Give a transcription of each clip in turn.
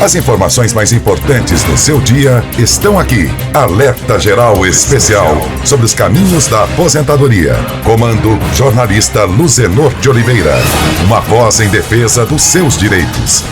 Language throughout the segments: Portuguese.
As informações mais importantes do seu dia estão aqui. Alerta Geral Especial sobre os caminhos da aposentadoria. Comando jornalista Luzenor de Oliveira. Uma voz em defesa dos seus direitos.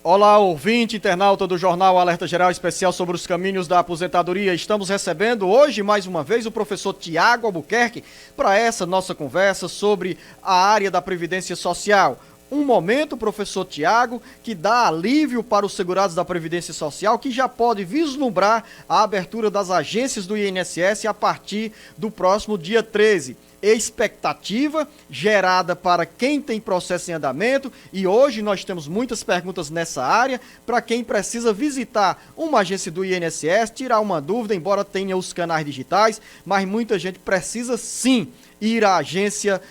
Olá, ouvinte, internauta do Jornal Alerta Geral Especial sobre os caminhos da aposentadoria. Estamos recebendo hoje, mais uma vez, o professor Tiago Albuquerque para essa nossa conversa sobre a área da Previdência Social. Um momento, professor Tiago, que dá alívio para os segurados da Previdência Social, que já pode vislumbrar a abertura das agências do INSS a partir do próximo dia 13. Expectativa gerada para quem tem processo em andamento, e hoje nós temos muitas perguntas nessa área para quem precisa visitar uma agência do INSS, tirar uma dúvida, embora tenha os canais digitais, mas muita gente precisa sim ir à agência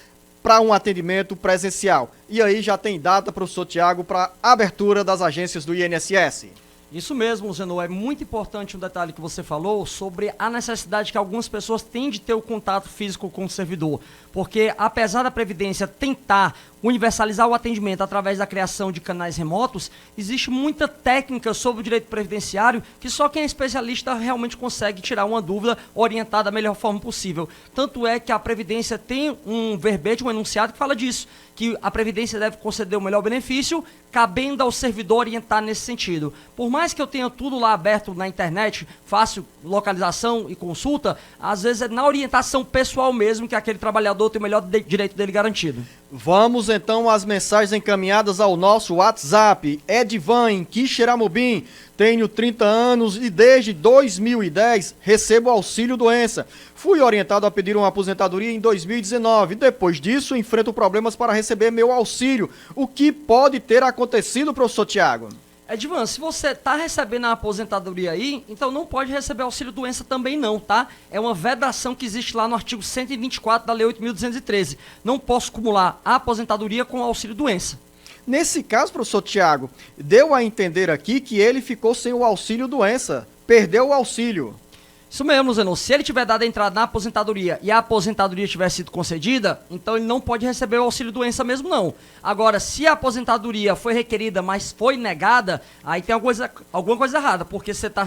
para um atendimento presencial. E aí já tem data, professor Tiago, para abertura das agências do INSS. Isso mesmo, Zenô, é muito importante um detalhe que você falou sobre a necessidade que algumas pessoas têm de ter o contato físico com o servidor, porque apesar da Previdência tentar universalizar o atendimento através da criação de canais remotos, existe muita técnica sobre o direito previdenciário que só quem é especialista realmente consegue tirar uma dúvida, orientar da melhor forma possível. Tanto é que a Previdência tem um verbete, um enunciado que fala disso, que a Previdência deve conceder o melhor benefício, cabendo ao servidor orientar nesse sentido. Por mais que eu tenha tudo lá aberto na internet, fácil localização e consulta, às vezes é na orientação pessoal mesmo que aquele trabalhador tem o melhor direito dele garantido. Vamos então às mensagens encaminhadas ao nosso WhatsApp. Edvan, em Quixeramobim, tenho 30 anos e desde 2010 recebo auxílio doença. Fui orientado a pedir uma aposentadoria em 2019. Depois disso, enfrento problemas para receber meu auxílio. O que pode ter acontecido, professor Tiago? Edvan, se você está recebendo a aposentadoria aí, então não pode receber auxílio-doença também não, tá? É uma vedação que existe lá no artigo 124 da Lei 8.213. Não posso acumular a aposentadoria com auxílio-doença. Nesse caso, professor Tiago, deu a entender aqui que ele ficou sem o auxílio-doença, perdeu o auxílio. Isso mesmo, Zenon. Se ele tiver dado a entrada na aposentadoria e a aposentadoria tiver sido concedida, então ele não pode receber o auxílio-doença mesmo, não. Agora, se a aposentadoria foi requerida, mas foi negada, aí tem alguma coisa errada, porque você está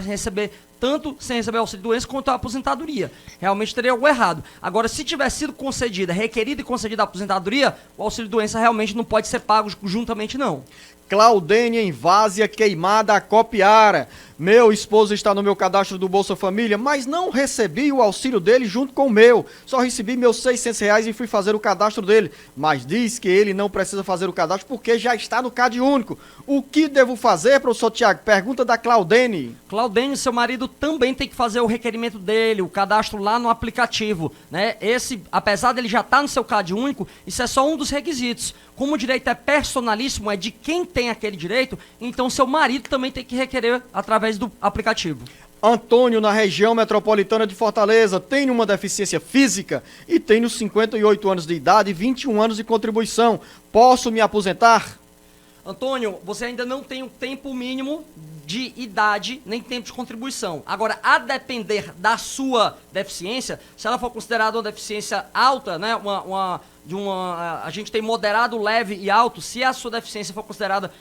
tanto sem receber auxílio-doença quanto a aposentadoria. Realmente teria algo errado. Agora, se tiver sido concedida, requerida e concedida a aposentadoria, o auxílio-doença realmente não pode ser pago juntamente, não. Claudênia em Várzea, Queimada, Acopiara. Meu esposo está no meu cadastro do Bolsa Família, mas não recebi o auxílio dele junto com o meu. Só recebi meus R$ 600 e fui fazer o cadastro dele. Mas diz que ele não precisa fazer o cadastro porque já está no Cade Único. O que devo fazer, professor Tiago? Pergunta da Claudene. Claudene, seu marido também tem que fazer o requerimento dele, o cadastro lá no aplicativo, né? Esse, apesar dele já estar no seu Cade Único, isso é só um dos requisitos. Como o direito é personalíssimo, é de quem tem aquele direito, então seu marido também tem que requerer através do aplicativo. Antônio, na região metropolitana de Fortaleza, tem uma deficiência física e tenho 58 anos de idade e 21 anos de contribuição. Posso me aposentar? Antônio, você ainda não tem um tempo mínimo de idade nem tempo de contribuição. Agora, a depender da sua deficiência, se ela for considerada uma deficiência alta, né, a gente tem moderado, leve e alto. Se a sua deficiência for considerada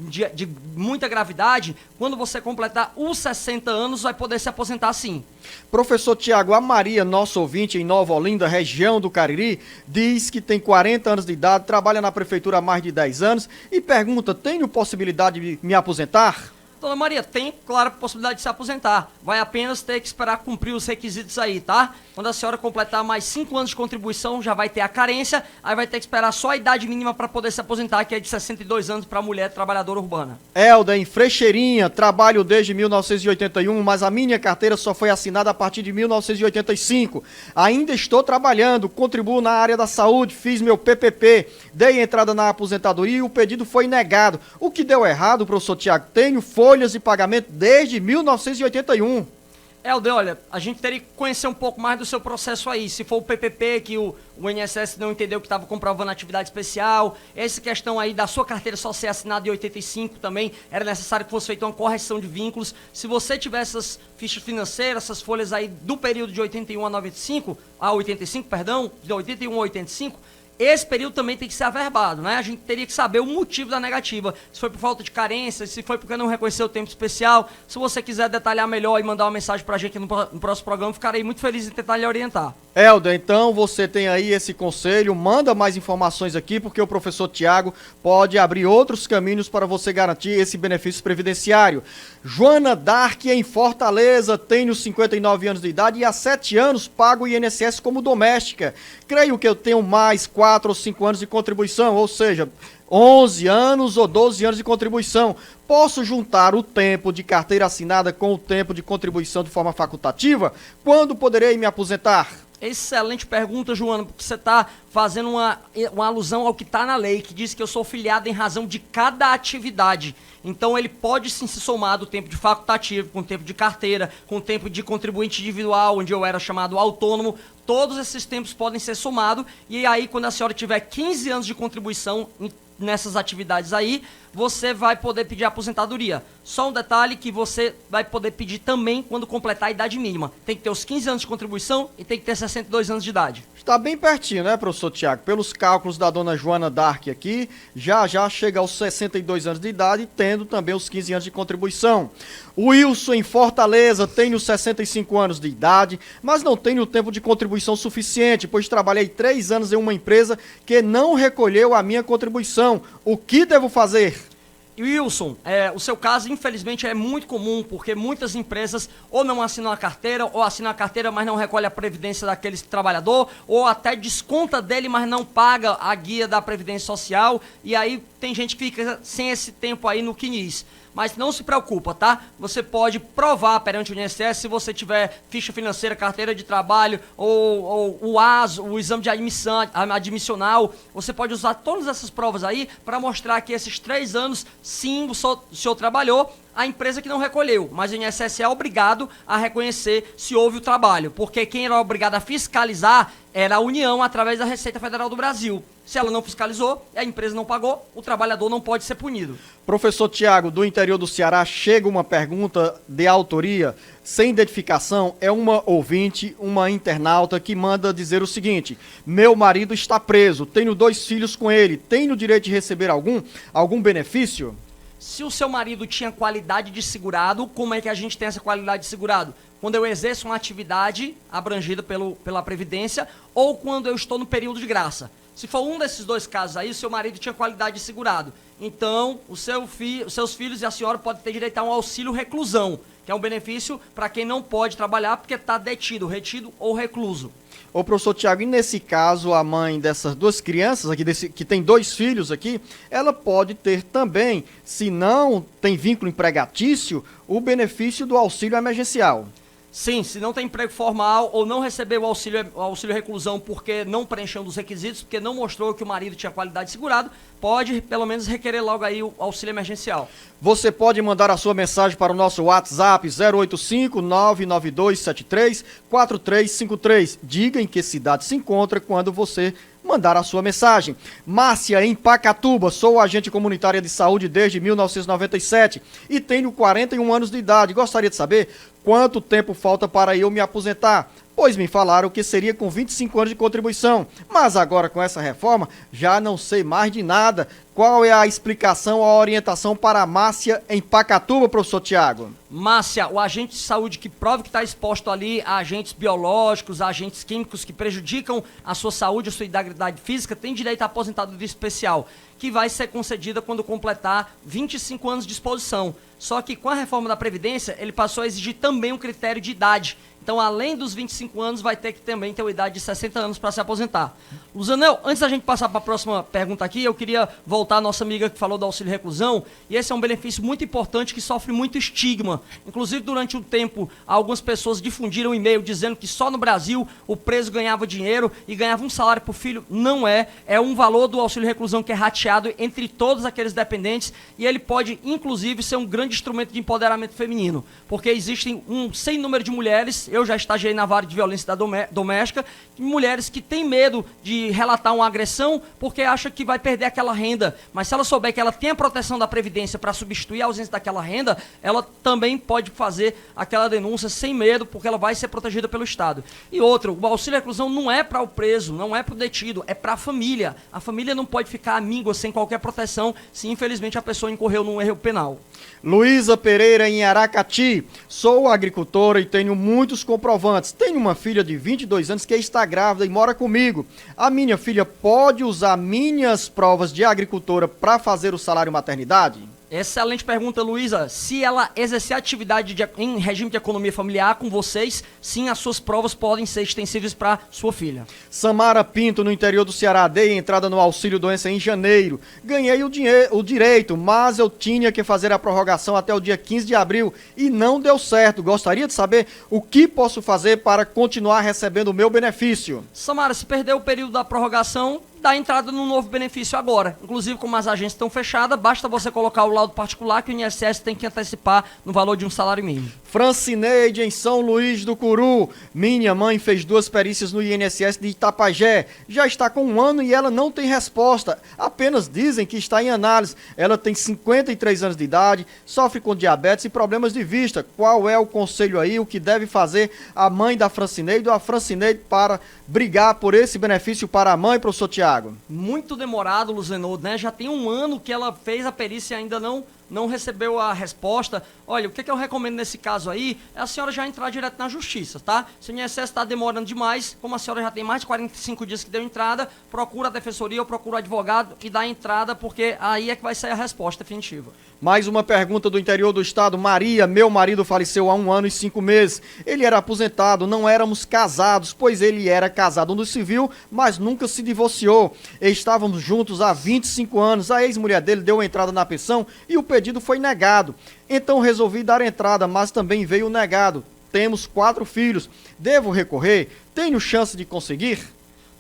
de muita gravidade, quando você completar os 60 anos, vai poder se aposentar sim. Professor Tiago, a Maria, nosso ouvinte em Nova Olinda, região do Cariri, diz que tem 40 anos de idade, trabalha na prefeitura há mais de 10 anos e pergunta, tenho possibilidade de me aposentar? Dona Maria, tem, claro, possibilidade de se aposentar. Vai apenas ter que esperar cumprir os requisitos aí, tá? Quando a senhora completar mais 5 anos de contribuição, já vai ter a carência, aí vai ter que esperar só a idade mínima para poder se aposentar, que é de 62 anos para a mulher trabalhadora urbana. Helder, em Frecheirinha, trabalho desde 1981, mas a minha carteira só foi assinada a partir de 1985. Ainda estou trabalhando, contribuo na área da saúde, fiz meu PPP, dei entrada na aposentadoria e o pedido foi negado. O que deu errado, professor Tiago? Tenho folhas de pagamento desde 1981. Helder, olha, a gente teria que conhecer um pouco mais do seu processo aí. Se for o PPP, que o INSS não entendeu que estava comprovando atividade especial, essa questão aí da sua carteira só ser assinada em 85 também, era necessário que fosse feita uma correção de vínculos. Se você tiver essas fichas financeiras, essas folhas aí do período de 81 a 95, perdão, de 81 a 85, esse período também tem que ser averbado, né? A gente teria que saber o motivo da negativa. Se foi por falta de carência, se foi porque não reconheceu o tempo especial. Se você quiser detalhar melhor e mandar uma mensagem pra gente no próximo programa, ficarei muito feliz em tentar lhe orientar. Helder, então você tem aí esse conselho, manda mais informações aqui, porque o professor Tiago pode abrir outros caminhos para você garantir esse benefício previdenciário. Joana Dark, em Fortaleza, tenho 59 anos de idade e há 7 anos pago o INSS como doméstica. Creio que eu tenho mais 4 ou 5 anos de contribuição, ou seja, 11 anos ou 12 anos de contribuição. Posso juntar o tempo de carteira assinada com o tempo de contribuição de forma facultativa? Quando poderei me aposentar? Excelente pergunta, Joana, porque você está fazendo uma alusão ao que está na lei, que diz que eu sou filiado em razão de cada atividade. Então ele pode sim se somar do tempo de facultativo, com o tempo de carteira, com o tempo de contribuinte individual, onde eu era chamado autônomo. Todos esses tempos podem ser somados e aí quando a senhora tiver 15 anos de contribuição nessas atividades aí, você vai poder pedir aposentadoria. Só um detalhe que você vai poder pedir também quando completar a idade mínima. Tem que ter os 15 anos de contribuição e tem que ter 62 anos de idade. Está bem pertinho, né, professor Tiago? Pelos cálculos da dona Joana Dark aqui, já chega aos 62 anos de idade, tendo também os 15 anos de contribuição. Wilson, em Fortaleza, tenho 65 anos de idade, mas não tenho tempo de contribuição suficiente, pois trabalhei 3 anos em uma empresa que não recolheu a minha contribuição. O que devo fazer? Wilson, o seu caso, infelizmente, é muito comum, porque muitas empresas ou não assinam a carteira, ou assinam a carteira, mas não recolhe a previdência daquele trabalhador, ou até desconta dele, mas não paga a guia da Previdência Social, e aí tem gente que fica sem esse tempo aí no CNIS. Mas não se preocupa, tá? Você pode provar perante o INSS se você tiver ficha financeira, carteira de trabalho ou o ASO, o exame de admissão, admissional. Você pode usar todas essas provas aí para mostrar que esses 3 anos, sim, o senhor trabalhou, a empresa que não recolheu, mas o INSS é obrigado a reconhecer se houve o trabalho, porque quem era obrigado a fiscalizar era a União através da Receita Federal do Brasil. Se ela não fiscalizou, a empresa não pagou, o trabalhador não pode ser punido. Professor Tiago, do interior do Ceará, chega uma pergunta de autoria, sem identificação, é uma ouvinte, uma internauta que manda dizer o seguinte: meu marido está preso, tenho 2 filhos com ele, tenho direito de receber algum benefício? Se o seu marido tinha qualidade de segurado, como é que a gente tem essa qualidade de segurado? Quando eu exerço uma atividade abrangida pela Previdência ou quando eu estou no período de graça. Se for um desses 2 casos aí, o seu marido tinha qualidade de segurado. Então, os seus filhos e a senhora podem ter direito a um auxílio reclusão, que é um benefício para quem não pode trabalhar porque está detido, retido ou recluso. Ô, professor Tiago, e nesse caso, a mãe dessas 2 crianças aqui, que tem 2 filhos aqui, ela pode ter também, se não tem vínculo empregatício, o benefício do auxílio emergencial. Sim, se não tem emprego formal ou não recebeu o auxílio reclusão porque não preencheu um dos requisitos, porque não mostrou que o marido tinha qualidade de segurado, pode pelo menos requerer logo aí o auxílio emergencial. Você pode mandar a sua mensagem para o nosso WhatsApp 085-99273-4353. Diga em que cidade se encontra quando você mandar a sua mensagem. Márcia, em Pacatuba, sou agente comunitária de saúde desde 1997 e tenho 41 anos de idade. Gostaria de saber quanto tempo falta para eu me aposentar, pois me falaram que seria com 25 anos de contribuição, mas agora com essa reforma já não sei mais de nada. Qual é a explicação, a orientação para a Márcia em Pacatuba, professor Tiago? Márcia, o agente de saúde que prova que está exposto ali a agentes biológicos, a agentes químicos que prejudicam a sua saúde, a sua integridade física, tem direito à aposentadoria especial, que vai ser concedida quando completar 25 anos de exposição. Só que com a reforma da Previdência, ele passou a exigir também um critério de idade. Então, além dos 25 anos, vai ter que também ter uma idade de 60 anos para se aposentar. Luzanel, antes da gente passar para a próxima pergunta aqui, eu queria voltar à nossa amiga que falou do auxílio reclusão, e esse é um benefício muito importante que sofre muito estigma. Inclusive, durante um tempo, algumas pessoas difundiram um e-mail dizendo que só no Brasil o preso ganhava dinheiro e ganhava um salário por filho. Não é. É um valor do auxílio reclusão que é rateado entre todos aqueles dependentes e ele pode, inclusive, ser um grande instrumento de empoderamento feminino, porque existem um sem número de mulheres, eu já estagiei na vara de violência doméstica, mulheres que têm medo de relatar uma agressão porque acham que vai perder aquela renda, mas se ela souber que ela tem a proteção da Previdência para substituir a ausência daquela renda, ela também pode fazer aquela denúncia sem medo, porque ela vai ser protegida pelo Estado. E outra, o auxílio à reclusão não é para o preso, não é para o detido, é para a família. A família não pode ficar amíngua sem qualquer proteção se infelizmente a pessoa incorreu num erro penal. Luísa Pereira, em Aracati. Sou agricultora e tenho muitos comprovantes. Tenho uma filha de 22 anos que está grávida e mora comigo. A minha filha pode usar minhas provas de agricultora para fazer o salário maternidade? Excelente pergunta, Luísa. Se ela exercer atividade em regime de economia familiar com vocês, sim, as suas provas podem ser extensíveis para sua filha. Samara Pinto, no interior do Ceará. Dei entrada no auxílio doença em janeiro. Ganhei o direito, mas eu tinha que fazer a prorrogação até o dia 15 de abril e não deu certo. Gostaria de saber o que posso fazer para continuar recebendo o meu benefício. Samara, se perder o período da prorrogação, dá entrada no novo benefício agora. Inclusive, como as agências estão fechadas, basta você colocar o laudo particular que o INSS tem que antecipar no valor de um salário mínimo. Francineide, em São Luís do Curu. Minha mãe fez 2 perícias no INSS de Itapajé. Já está com 1 ano e ela não tem resposta. Apenas dizem que está em análise. Ela tem 53 anos de idade, sofre com diabetes e problemas de vista. Qual é o conselho aí, o que deve fazer a mãe da Francineide ou a Francineide para brigar por esse benefício para a mãe, professor Tiago? Muito demorado, Luzenor, né? Já tem 1 ano que ela fez a perícia e ainda não recebeu a resposta. Olha, o que eu recomendo nesse caso aí é a senhora já entrar direto na justiça, tá? Se o INSS está demorando demais, como a senhora já tem mais de 45 dias que deu entrada, procura a defensoria ou procura o advogado e dá a entrada, porque aí é que vai sair a resposta definitiva. Mais uma pergunta do interior do estado. Maria, meu marido faleceu há 1 ano e 5 meses. Ele era aposentado, não éramos casados, pois ele era casado no civil, mas nunca se divorciou. Estávamos juntos há 25 anos. A ex-mulher dele deu entrada na pensão e o pedido foi negado. Então resolvi dar entrada, mas também veio negado. Temos 4 filhos. Devo recorrer? Tenho chance de conseguir?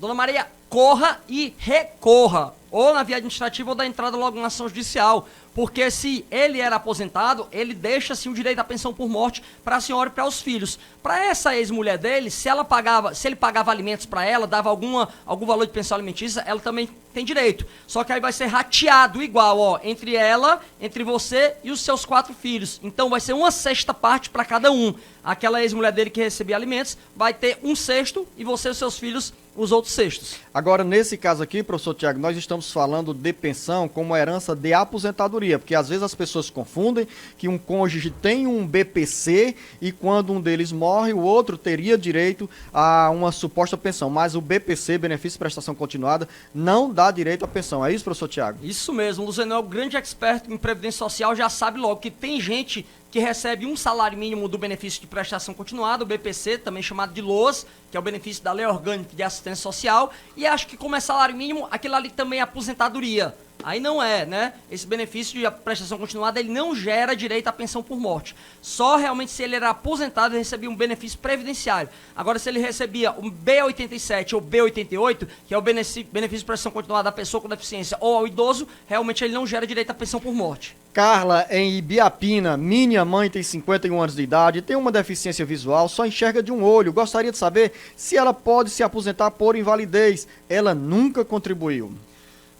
Dona Maria, corra e recorra, ou na via administrativa ou da entrada logo na ação judicial, porque se ele era aposentado, ele deixa sim o direito à pensão por morte para a senhora e para os filhos. Para essa ex-mulher dele, se ele pagava alimentos para ela, dava algum valor de pensão alimentícia, ela também tem direito. Só que aí vai ser rateado igual, ó, entre ela, entre você e os seus 4 filhos. Então vai ser 1/6 parte para cada um. Aquela ex-mulher dele que recebia alimentos vai ter 1/6 e você e os seus filhos os outros 6. Agora, nesse caso aqui, professor Tiago, nós estamos falando de pensão como herança de aposentadoria, porque às vezes as pessoas confundem que um cônjuge tem um BPC e quando um deles morre, o outro teria direito a uma suposta pensão, mas o BPC, benefício de prestação continuada, não dá direito à pensão. É isso, professor Tiago? Isso mesmo, o Luzenor, o grande expert em Previdência Social, já sabe logo que tem gente que recebe um salário mínimo do benefício de prestação continuada, o BPC, também chamado de LOAS, que é o benefício da Lei Orgânica de Assistência Social, e acho que como é salário mínimo, aquilo ali também é aposentadoria. Aí não é, né? Esse benefício de prestação continuada, ele não gera direito à pensão por morte. Só realmente se ele era aposentado e recebia um benefício previdenciário. Agora, se ele recebia um B87 ou B88, que é o benefício de prestação continuada da pessoa com deficiência ou ao idoso, realmente ele não gera direito à pensão por morte. Carla, em Ibiapina. Minha mãe tem 51 anos de idade, tem uma deficiência visual, só enxerga de um olho. Gostaria de saber se ela pode se aposentar por invalidez. Ela nunca contribuiu.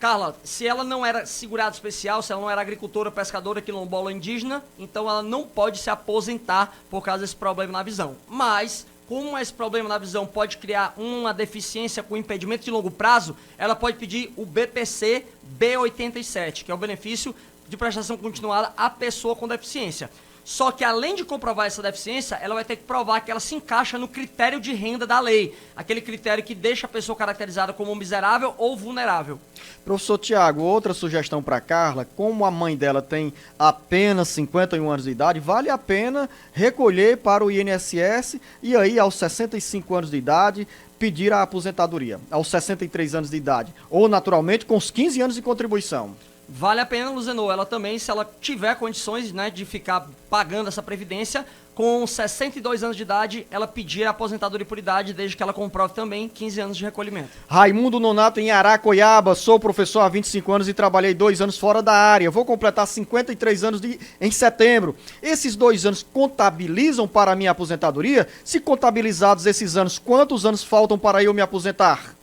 Carla, se ela não era segurada especial, se ela não era agricultora, pescadora, quilombola ou indígena, então ela não pode se aposentar por causa desse problema na visão. Mas, como esse problema na visão pode criar uma deficiência com impedimento de longo prazo, ela pode pedir o BPC B87, que é o benefício de prestação continuada à pessoa com deficiência. Só que além de comprovar essa deficiência, ela vai ter que provar que ela se encaixa no critério de renda da lei. Aquele critério que deixa a pessoa caracterizada como miserável ou vulnerável. Professor Tiago, outra sugestão para Carla, como a mãe dela tem apenas 51 anos de idade, vale a pena recolher para o INSS e aí aos 65 anos de idade pedir a aposentadoria, aos 63 anos de idade, ou naturalmente com os 15 anos de contribuição. Vale a pena, Luzenor, ela também, se ela tiver condições, né, de ficar pagando essa previdência, com 62 anos de idade, ela pedir a aposentadoria por idade, desde que ela comprove também 15 anos de recolhimento. Raimundo Nonato, em Aracoiaba, sou professor há 25 anos e trabalhei 2 anos fora da área. Vou completar 53 anos em setembro. Esses 2 anos contabilizam para a minha aposentadoria? Se contabilizados esses anos, quantos anos faltam para eu me aposentar?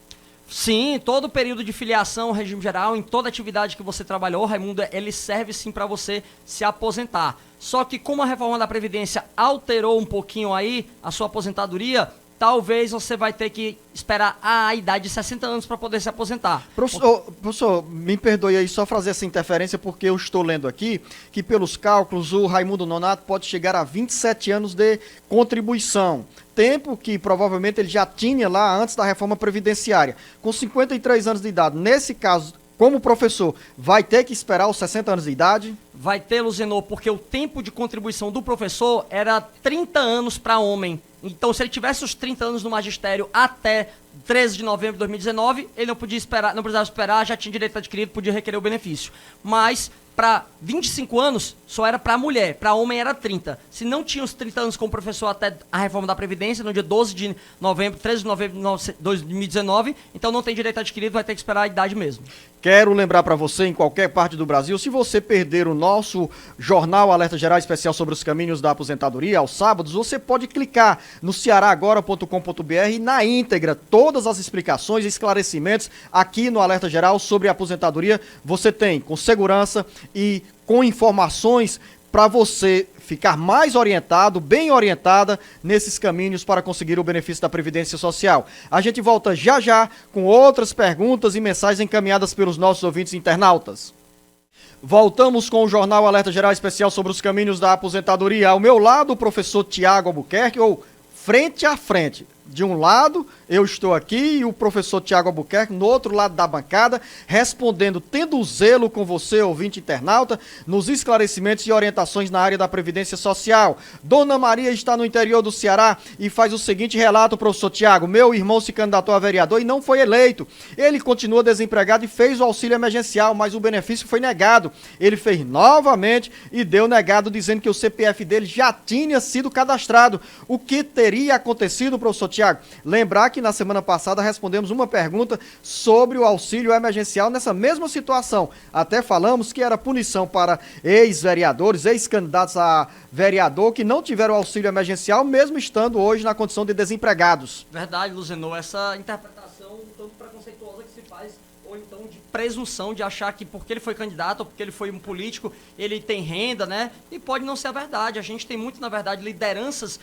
Sim, todo o período de filiação, regime geral, em toda atividade que você trabalhou, Raimundo, ele serve sim para você se aposentar. Só que como a reforma da Previdência alterou um pouquinho aí a sua aposentadoria, talvez você vai ter que esperar a idade de 60 anos para poder se aposentar. Professor, me perdoe aí só fazer essa interferência, porque eu estou lendo aqui que pelos cálculos o Raimundo Nonato pode chegar a 27 anos de contribuição. Tempo que provavelmente ele já tinha lá antes da reforma previdenciária. Com 53 anos de idade, nesse caso, como professor, vai ter que esperar os 60 anos de idade? Vai ter, Luzenor, porque o tempo de contribuição do professor era 30 anos para homem. Então, se ele tivesse os 30 anos no magistério até 13 de novembro de 2019, ele não podia esperar, não precisava esperar, já tinha direito adquirido, podia requerer o benefício. Mas para 25 anos, só era para mulher, para homem era 30. Se não tinha os 30 anos como professor até a reforma da Previdência, no dia 12 de novembro, 13 de novembro de 2019, então não tem direito adquirido, vai ter que esperar a idade mesmo. Quero lembrar para você, em qualquer parte do Brasil, se você perder o nosso jornal Alerta Geral Especial sobre os caminhos da aposentadoria, aos sábados, você pode clicar no cearagora.com.br e na íntegra, todas as explicações e esclarecimentos aqui no Alerta Geral sobre a aposentadoria, você tem com segurança e com informações para você ficar mais orientado, bem orientada nesses caminhos para conseguir o benefício da Previdência Social. A gente volta já já com outras perguntas e mensagens encaminhadas pelos nossos ouvintes internautas. Voltamos com o Jornal Alerta Geral Especial sobre os caminhos da aposentadoria. Ao meu lado, o professor Tiago Albuquerque, ou frente a frente. De um lado, eu estou aqui e o professor Tiago Albuquerque, no outro lado da bancada, respondendo, tendo zelo com você, ouvinte internauta, nos esclarecimentos e orientações na área da Previdência Social. Dona Maria está no interior do Ceará e faz o seguinte relato, professor Tiago: meu irmão se candidatou a vereador e não foi eleito. Ele continua desempregado e fez o auxílio emergencial, mas o benefício foi negado. Ele fez novamente e deu negado, dizendo que o CPF dele já tinha sido cadastrado. O que teria acontecido, professor Tiago? Lembrar que na semana passada respondemos uma pergunta sobre o auxílio emergencial nessa mesma situação. Até falamos que era punição para ex-vereadores, ex-candidatos a vereador que não tiveram auxílio emergencial, mesmo estando hoje na condição de desempregados. Verdade, Luzenor, essa interpretação um tanto preconceituosa que se faz, ou então de presunção de achar que porque ele foi candidato ou porque ele foi um político, ele tem renda, né? E pode não ser a verdade. A gente tem muito, na verdade, lideranças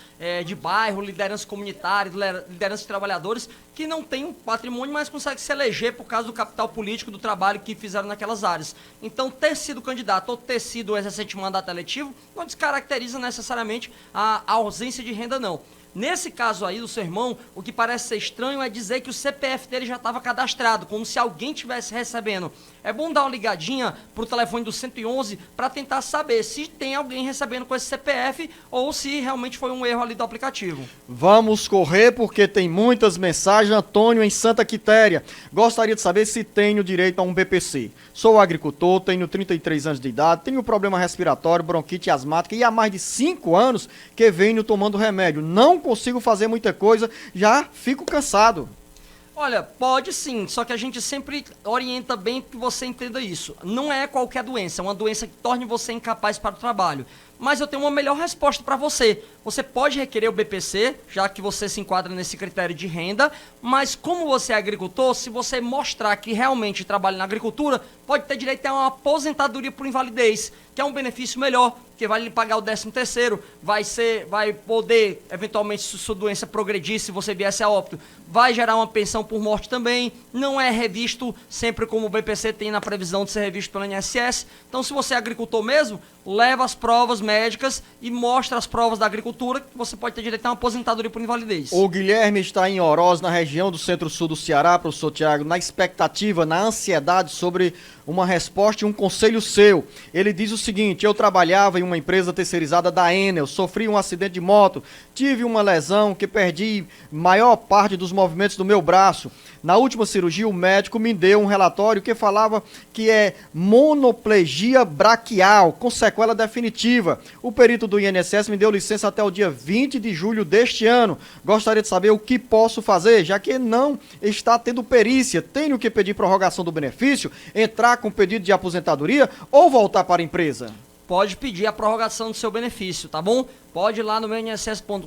de bairro, lideranças comunitárias, lideranças de trabalhadores que não têm um patrimônio, mas conseguem se eleger por causa do capital político, do trabalho que fizeram naquelas áreas. Então, ter sido candidato ou ter sido exercente mandato eletivo não descaracteriza necessariamente a ausência de renda, não. Nesse caso aí do seu irmão, o que parece ser estranho é dizer que o CPF dele já estava cadastrado, como se alguém estivesse recebendo. É bom dar uma ligadinha para o telefone do 111 para tentar saber se tem alguém recebendo com esse CPF ou se realmente foi um erro ali do aplicativo. Vamos correr porque tem muitas mensagens. Antônio, em Santa Quitéria: gostaria de saber se tenho direito a um BPC. Sou agricultor, tenho 33 anos de idade, tenho problema respiratório, bronquite asmática e há mais de 5 anos que venho tomando remédio. Não consigo fazer muita coisa, já fico cansado. Olha, pode sim, só que a gente sempre orienta bem que você entenda isso. Não é qualquer doença, é uma doença que torne você incapaz para o trabalho. Mas eu tenho uma melhor resposta para você. Você pode requerer o BPC, já que você se enquadra nesse critério de renda, mas como você é agricultor, se você mostrar que realmente trabalha na agricultura, pode ter direito a uma aposentadoria por invalidez, que é um benefício melhor, que vai lhe pagar o 13º, vai poder, eventualmente, se sua doença progredir, se você viesse a óbito, vai gerar uma pensão por morte também, não é revisto sempre como o BPC tem na previsão de ser revisto pelo INSS. Então, se você é agricultor mesmo, leva as provas médicas e mostra as provas da agricultura, que você pode ter direito a uma aposentadoria por invalidez. O Guilherme está em Oroz, na região do centro-sul do Ceará, professor Tiago, na expectativa, na ansiedade sobre uma resposta e um conselho seu. Ele diz o seguinte: eu trabalhava em uma empresa terceirizada da Enel, sofri um acidente de moto, tive uma lesão que perdi maior parte dos movimentos do meu braço. Na última cirurgia, o médico me deu um relatório que falava que é monoplegia braquial, com sequela definitiva. O perito do INSS me deu licença até o dia 20 de julho deste ano. Gostaria de saber o que posso fazer, já que não está tendo perícia. Tenho que pedir prorrogação do benefício, entrar com pedido de aposentadoria ou voltar para a empresa? Pode pedir a prorrogação do seu benefício, tá bom? Pode ir lá no meu inss.gov.br,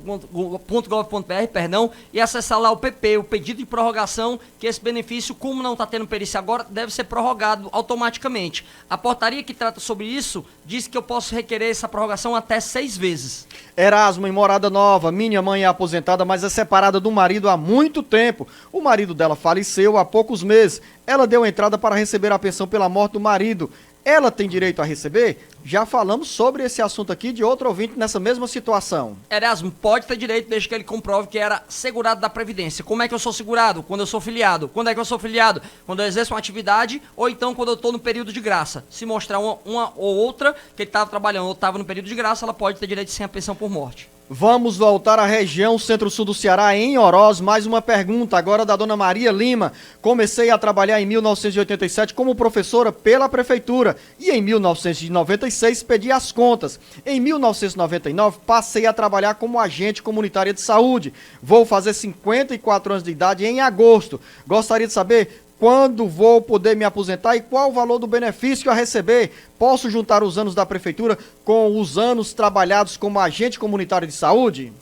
e acessar lá o PP, o pedido de prorrogação, que esse benefício, como não está tendo perícia agora, deve ser prorrogado automaticamente. A portaria que trata sobre isso diz que eu posso requerer essa prorrogação até 6 vezes. Erasmo, em Morada Nova, minha mãe é aposentada, mas é separada do marido há muito tempo. O marido dela faleceu há poucos meses. Ela deu entrada para receber a pensão pela morte do marido. Ela tem direito a receber? Já falamos sobre esse assunto aqui de outro ouvinte nessa mesma situação. Erasmo, pode ter direito desde que ele comprove que era segurado da Previdência. Como é que eu sou segurado? Quando eu sou filiado. Quando é que eu sou filiado? Quando eu exerço uma atividade ou então quando eu estou no período de graça. Se mostrar uma ou outra que ele estava trabalhando ou estava no período de graça, ela pode ter direito sem a pensão por morte. Vamos voltar à região centro-sul do Ceará, em Oroz. Mais uma pergunta, agora da dona Maria Lima. Comecei a trabalhar em 1987 como professora pela prefeitura e em 1996 pedi as contas. Em 1999 passei a trabalhar como agente comunitária de saúde. Vou fazer 54 anos de idade em agosto. Gostaria de saber quando vou poder me aposentar e qual o valor do benefício a receber. Posso juntar os anos da prefeitura com os anos trabalhados como agente comunitário de saúde?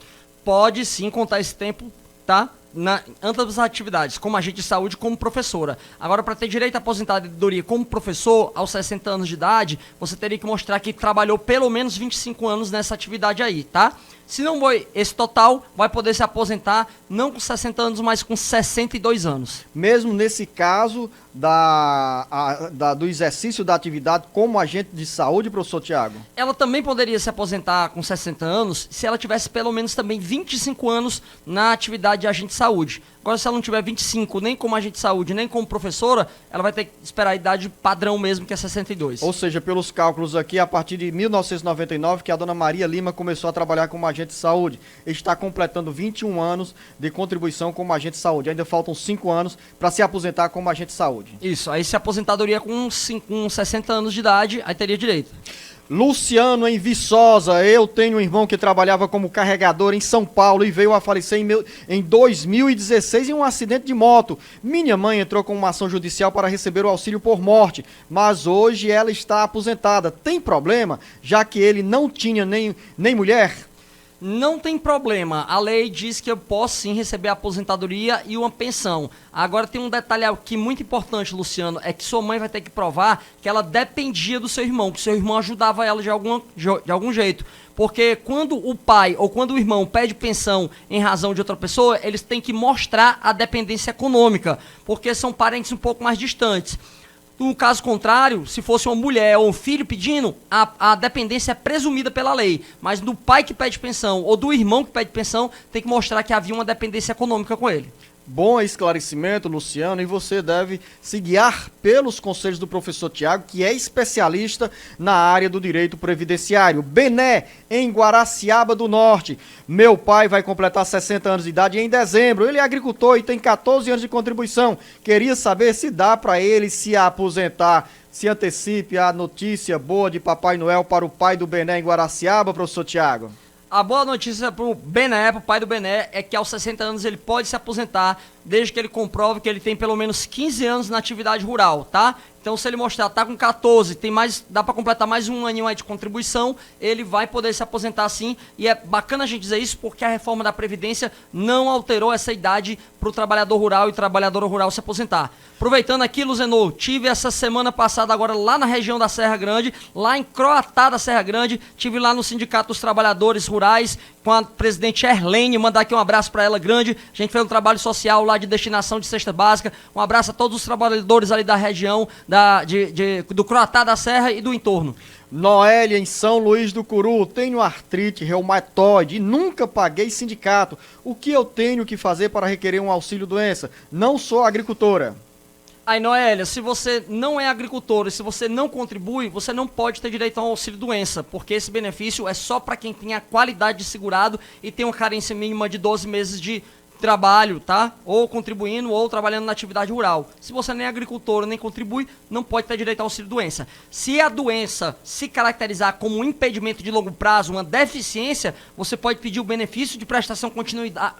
Pode sim contar esse tempo, tá? Na ambas as atividades, como agente de saúde, como professora. Agora, para ter direito à aposentadoria como professor, aos 60 anos de idade, você teria que mostrar que trabalhou pelo menos 25 anos nessa atividade aí, tá? Se não foi esse total, vai poder se aposentar não com 60 anos, mas com 62 anos. Mesmo nesse caso do exercício da atividade como agente de saúde, professor Tiago? Ela também poderia se aposentar com 60 anos se ela tivesse pelo menos também 25 anos na atividade de agente de saúde. Agora, se ela não tiver 25 nem como agente de saúde, nem como professora, ela vai ter que esperar a idade padrão mesmo, que é 62. Ou seja, pelos cálculos aqui, a partir de 1999, que a dona Maria Lima começou a trabalhar como agente de saúde, está completando 21 anos de contribuição como agente de saúde. Ainda faltam 5 anos para se aposentar como agente de saúde. Isso, aí se aposentadoria com 60 anos de idade, aí teria direito. Luciano, em Viçosa, eu tenho um irmão que trabalhava como carregador em São Paulo e veio a falecer em 2016 em um acidente de moto. Minha mãe entrou com uma ação judicial para receber o auxílio por morte, mas hoje ela está aposentada. Tem problema, já que ele não tinha nem mulher? Não tem problema, a lei diz que eu posso sim receber a aposentadoria e uma pensão. Agora tem um detalhe aqui muito importante, Luciano, é que sua mãe vai ter que provar que ela dependia do seu irmão, que seu irmão ajudava ela de algum jeito. Porque quando o pai ou quando o irmão pede pensão em razão de outra pessoa, eles têm que mostrar a dependência econômica, porque são parentes um pouco mais distantes. No caso contrário, se fosse uma mulher ou um filho pedindo, a dependência é presumida pela lei. Mas do pai que pede pensão ou do irmão que pede pensão, tem que mostrar que havia uma dependência econômica com ele. Bom esclarecimento, Luciano, e você deve se guiar pelos conselhos do professor Tiago, que é especialista na área do direito previdenciário. Bené, em Guaraciaba do Norte. Meu pai vai completar 60 anos de idade em dezembro. Ele é agricultor e tem 14 anos de contribuição. Queria saber se dá para ele se aposentar. Se antecipe a notícia boa de Papai Noel para o pai do Bené em Guaraciaba, professor Tiago. A boa notícia pro Bené, pro pai do Bené, é que aos 60 anos ele pode se aposentar, desde que ele comprove que ele tem pelo menos 15 anos na atividade rural, tá? Então, se ele mostrar, tá com 14, dá para completar mais um aninho aí de contribuição, ele vai poder se aposentar sim. E é bacana a gente dizer isso porque a reforma da Previdência não alterou essa idade para o trabalhador rural e trabalhadora rural se aposentar. Aproveitando aqui, Luzenor, tive essa semana passada agora lá na região da Serra Grande, lá em Croatá da Serra Grande, tive lá no Sindicato dos Trabalhadores Rurais com a presidente Erlene, mandar aqui um abraço para ela grande. A gente fez um trabalho social lá de destinação de cesta básica. Um abraço a todos os trabalhadores ali da região do Croatá da Serra e do entorno. Noélia, em São Luís do Curu, tenho artrite reumatoide e nunca paguei sindicato. O que eu tenho que fazer para requerer um auxílio-doença? Não sou agricultora. Aí, Noélia, se você não é agricultor e se você não contribui, você não pode ter direito ao auxílio-doença, porque esse benefício é só para quem tem a qualidade de segurado e tem uma carência mínima de 12 meses de trabalho, tá? Ou contribuindo ou trabalhando na atividade rural. Se você nem é agricultor nem contribui, não pode ter direito ao auxílio-doença. Se a doença se caracterizar como um impedimento de longo prazo, uma deficiência, você pode pedir o benefício de prestação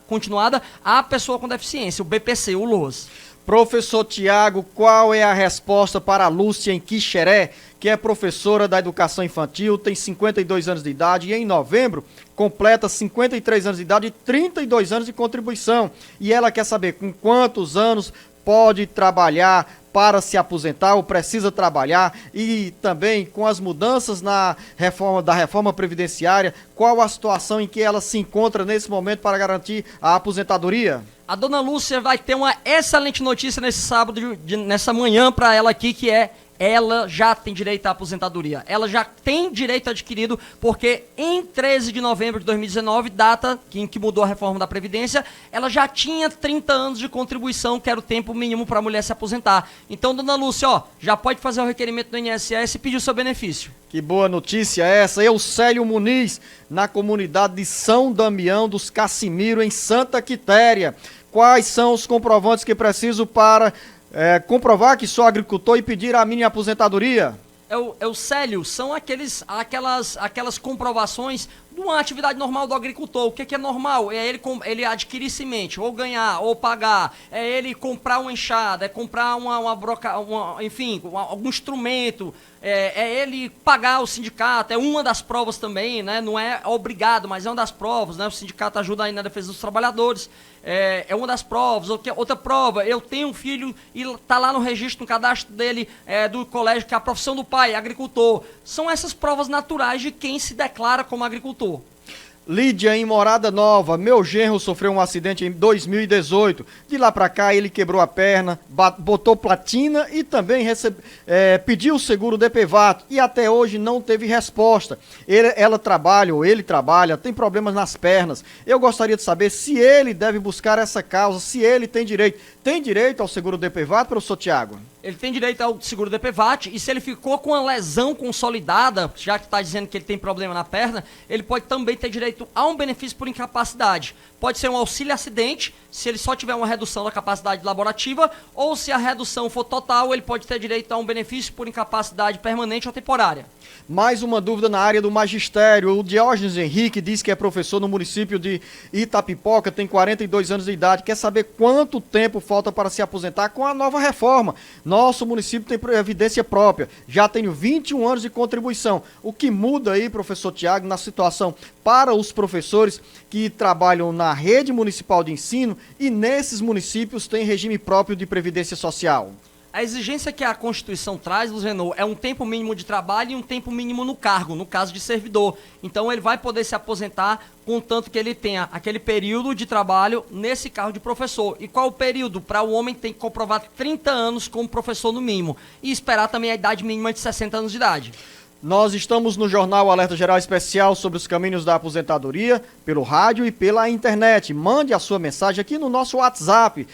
continuada à pessoa com deficiência, o BPC, o LOAS. Professor Tiago, qual é a resposta para a Lúcia em Quixeré, que é professora da educação infantil, tem 52 anos de idade e em novembro completa 53 anos de idade e 32 anos de contribuição. E ela quer saber com quantos anos pode trabalhar para se aposentar ou precisa trabalhar, e também com as mudanças na reforma previdenciária, qual a situação em que ela se encontra nesse momento para garantir a aposentadoria? A dona Lúcia vai ter uma excelente notícia nesse sábado, nessa manhã para ela aqui, que é: ela já tem direito à aposentadoria. Ela já tem direito adquirido, porque em 13 de novembro de 2019, data em que mudou a reforma da Previdência, ela já tinha 30 anos de contribuição, que era o tempo mínimo para a mulher se aposentar. Então, dona Lúcia, ó, já pode fazer o requerimento do INSS e pedir o seu benefício. Que boa notícia é essa. Eucélio Muniz, na comunidade de São Damião dos Cassimiro, em Santa Quitéria. Quais são os comprovantes que preciso para comprovar que sou agricultor e pedir a minha aposentadoria? Eucélio, são aquelas comprovações de uma atividade normal do agricultor. O que é normal? É ele adquirir semente, ou ganhar, ou pagar, é ele comprar uma enxada, é comprar algum instrumento, é ele pagar o sindicato, é uma das provas também, né? Não é obrigado, mas é uma das provas, né? O sindicato ajuda aí na defesa dos trabalhadores, é uma das provas. Outra prova, eu tenho um filho e está lá no registro, no cadastro dele, do colégio, que é a profissão do pai, agricultor. São essas provas naturais de quem se declara como agricultor. Lídia, em Morada Nova, meu genro sofreu um acidente em 2018. De lá pra cá ele quebrou a perna, botou platina e também pediu o seguro DPVAT e até hoje não teve resposta. Ele trabalha, tem problemas nas pernas. Eu gostaria de saber se ele deve buscar essa causa, se ele tem direito. Tem direito ao seguro DPVAT, professor Tiago? Ele tem direito ao seguro DPVAT, e se ele ficou com uma lesão consolidada, já que está dizendo que ele tem problema na perna, ele pode também ter direito a um benefício por incapacidade. Pode ser um auxílio acidente, se ele só tiver uma redução da capacidade laborativa, ou se a redução for total, ele pode ter direito a um benefício por incapacidade permanente ou temporária. Mais uma dúvida na área do magistério. O Diógenes Henrique diz que é professor no município de Itapipoca, tem 42 anos de idade, quer saber quanto tempo falta para se aposentar com a nova reforma. Nosso município tem previdência própria, já tenho 21 anos de contribuição. O que muda aí, professor Tiago, na situação para os professores que trabalham na rede municipal de ensino e nesses municípios tem regime próprio de previdência social? A exigência que a Constituição traz, Luzenor, é um tempo mínimo de trabalho e um tempo mínimo no cargo, no caso de servidor. Então ele vai poder se aposentar contanto que ele tenha aquele período de trabalho nesse cargo de professor. E qual o período? Para o homem tem que comprovar 30 anos como professor no mínimo e esperar também a idade mínima de 60 anos de idade. Nós estamos no Jornal Alerta Geral Especial sobre os caminhos da aposentadoria, pelo rádio e pela internet. Mande a sua mensagem aqui no nosso WhatsApp,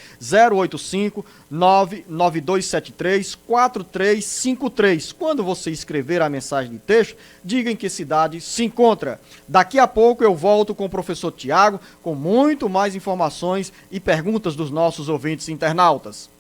085-99273-4353. Quando você escrever a mensagem de texto, diga em que cidade se encontra. Daqui a pouco eu volto com o professor Tiago, com muito mais informações e perguntas dos nossos ouvintes internautas.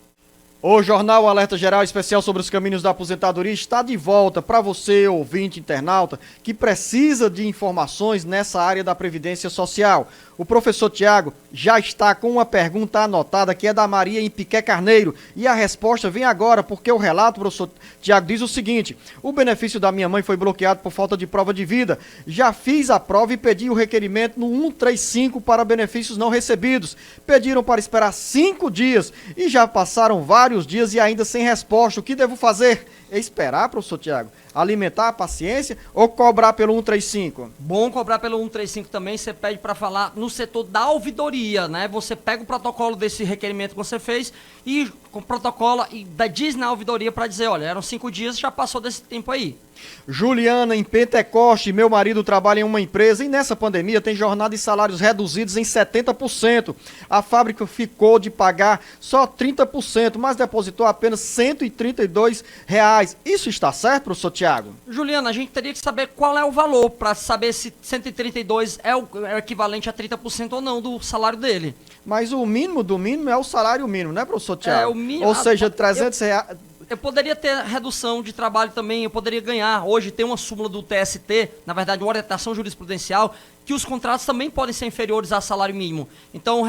O Jornal Alerta Geral Especial sobre os caminhos da aposentadoria está de volta para você, ouvinte internauta, que precisa de informações nessa área da Previdência Social. O professor Tiago já está com uma pergunta anotada que é da Maria em Piqué Carneiro e a resposta vem agora, porque o relato, professor Tiago, diz o seguinte: o benefício da minha mãe foi bloqueado por falta de prova de vida. Já fiz a prova e pedi o requerimento no 135 para benefícios não recebidos. Pediram para esperar 5 dias e já passaram vários dias e ainda sem resposta. O que devo fazer? Esperar, professor Tiago? Alimentar a paciência ou cobrar pelo 135? Bom cobrar pelo 135 também. Você pede para falar no setor da ouvidoria, né? Você pega o protocolo desse requerimento que você fez e com o protocolo e diz na ouvidoria para dizer, olha, eram 5 dias, já passou desse tempo aí. Juliana, em Pentecoste, meu marido trabalha em uma empresa e nessa pandemia tem jornada e salários reduzidos em 70%. A fábrica ficou de pagar só 30%, mas depositou apenas R$ 132. Isso está certo, professor Tiago? Juliana, a gente teria que saber qual é o valor para saber se 132 é o equivalente a 30% ou não do salário dele. Mas o mínimo do mínimo é o salário mínimo, né, professor Tiago? O mínimo, ou seja, R$ 300. Eu poderia ter redução de trabalho também, eu poderia ganhar. Hoje tem uma súmula do TST, na verdade uma orientação jurisprudencial, que os contratos também podem ser inferiores ao salário mínimo. Então,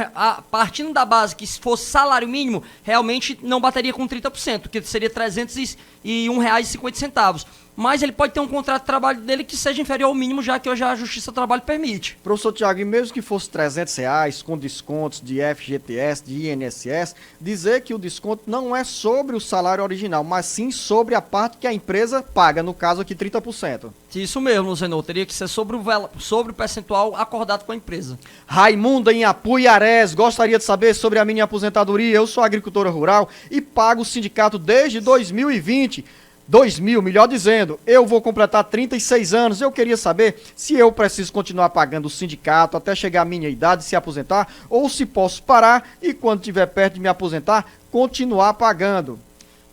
partindo da base que se fosse salário mínimo, realmente não bateria com 30%, que seria R$ 301,50. Mas ele pode ter um contrato de trabalho dele que seja inferior ao mínimo, já que hoje a Justiça do Trabalho permite. Professor Tiago, e mesmo que fosse R$ 300, com descontos de FGTS, de INSS, dizer que o desconto não é sobre o salário original, mas sim sobre a parte que a empresa paga, no caso aqui 30%. Isso mesmo, Zenô, teria que ser sobre o percentual acordado com a empresa. Raimunda, em Apuiarés, gostaria de saber sobre a minha aposentadoria. Eu sou agricultora rural e pago o sindicato desde 2020. 2000, melhor dizendo, eu vou completar 36 anos, eu queria saber se eu preciso continuar pagando o sindicato até chegar à minha idade e se aposentar, ou se posso parar e quando estiver perto de me aposentar, continuar pagando.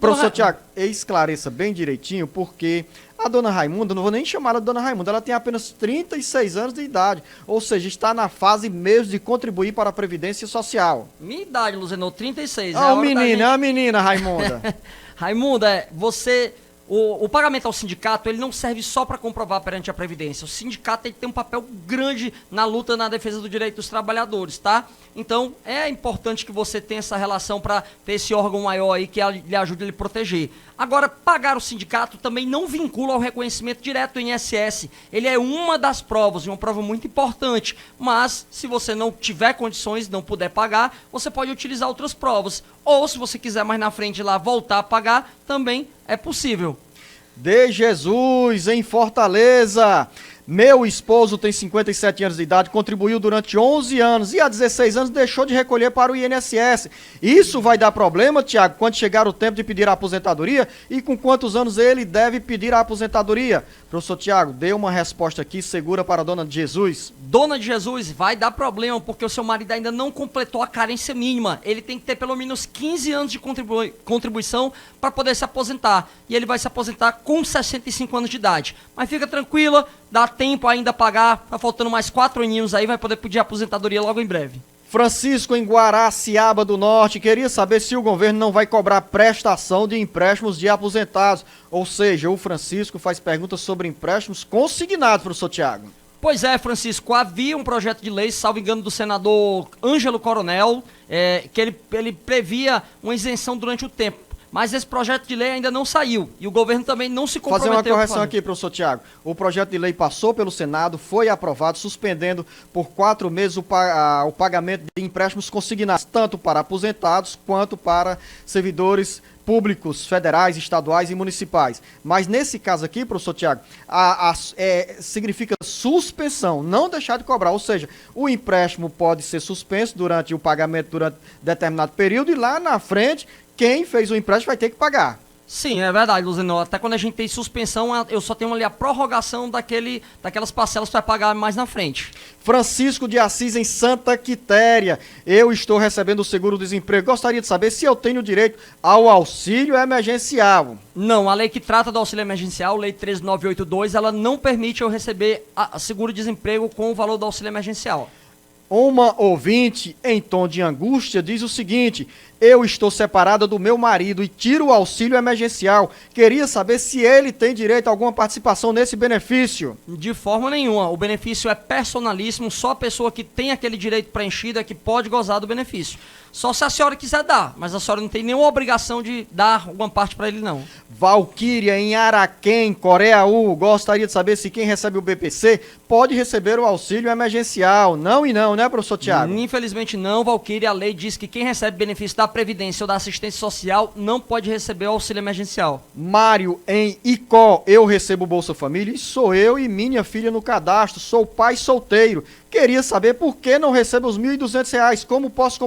Professor Tiago, esclareça bem direitinho, porque a dona Raimunda, não vou nem chamar ela de dona Raimunda, ela tem apenas 36 anos de idade, ou seja, está na fase mesmo de contribuir para a Previdência Social. Minha idade, Luzenô, 36. Ah, a menina, Raimunda. Raimunda, o pagamento ao sindicato, ele não serve só para comprovar perante a Previdência. O sindicato tem um papel grande na luta, na defesa do direito dos trabalhadores, tá? Então, é importante que você tenha essa relação para ter esse órgão maior aí que lhe ajude a lhe proteger. Agora, pagar o sindicato também não vincula ao reconhecimento direto do INSS. Ele é uma das provas, uma prova muito importante. Mas, se você não tiver condições, não puder pagar, você pode utilizar outras provas. Ou, se você quiser mais na frente lá voltar a pagar, também é possível. De Jesus, em Fortaleza. Meu esposo tem 57 anos de idade, contribuiu durante 11 anos e há 16 anos deixou de recolher para o INSS. Isso vai dar problema, Tiago, quando chegar o tempo de pedir a aposentadoria e com quantos anos ele deve pedir a aposentadoria? Professor Tiago, dê uma resposta aqui segura para a dona de Jesus. Dona de Jesus, vai dar problema porque o seu marido ainda não completou a carência mínima. Ele tem que ter pelo menos 15 anos de contribuição para poder se aposentar. E ele vai se aposentar com 65 anos de idade. Mas fica tranquila, dá tempo ainda a pagar, tá faltando mais 4 aninhos aí, vai poder pedir aposentadoria logo em breve. Francisco, em Guaraciaba do Norte, queria saber se o governo não vai cobrar prestação de empréstimos de aposentados. Ou seja, o Francisco faz perguntas sobre empréstimos consignados, professor Tiago. Pois é, Francisco, havia um projeto de lei, salvo engano, do senador Ângelo Coronel, que ele previa uma isenção durante o tempo. Mas esse projeto de lei ainda não saiu e o governo também não se comprometeu. Fazer uma correção aqui, professor Tiago. O projeto de lei passou pelo Senado, foi aprovado, suspendendo por 4 meses o pagamento de empréstimos consignados, tanto para aposentados quanto para servidores públicos, federais, estaduais e municipais. Mas nesse caso aqui, professor Tiago, significa suspensão, não deixar de cobrar. Ou seja, o empréstimo pode ser suspenso durante o pagamento durante determinado período e lá na frente quem fez o empréstimo vai ter que pagar. Sim, é verdade, Luzenor. Até quando a gente tem suspensão, eu só tenho ali a prorrogação daquelas parcelas para pagar mais na frente. Francisco de Assis, em Santa Quitéria. Eu estou recebendo o seguro-desemprego. Gostaria de saber se eu tenho direito ao auxílio emergencial. Não, a lei que trata do auxílio emergencial, lei 13982, ela não permite eu receber seguro-desemprego com o valor do auxílio emergencial. Uma ouvinte, em tom de angústia, diz o seguinte: eu estou separada do meu marido e tiro o auxílio emergencial. Queria saber se ele tem direito a alguma participação nesse benefício. De forma nenhuma. O benefício é personalíssimo, só a pessoa que tem aquele direito preenchido é que pode gozar do benefício. Só se a senhora quiser dar, mas a senhora não tem nenhuma obrigação de dar alguma parte para ele, não. Valquíria, em Araquém, Coreaú, gostaria de saber se quem recebe o BPC pode receber o auxílio emergencial. Não e não, né, professor Tiago? Infelizmente não, Valquíria. A lei diz que quem recebe benefício da Previdência ou da assistência social não pode receber o auxílio emergencial. Mário, em Icó, eu recebo Bolsa Família e sou eu e minha filha no cadastro, sou pai solteiro. Queria saber por que não recebo os R$ 1.200, como posso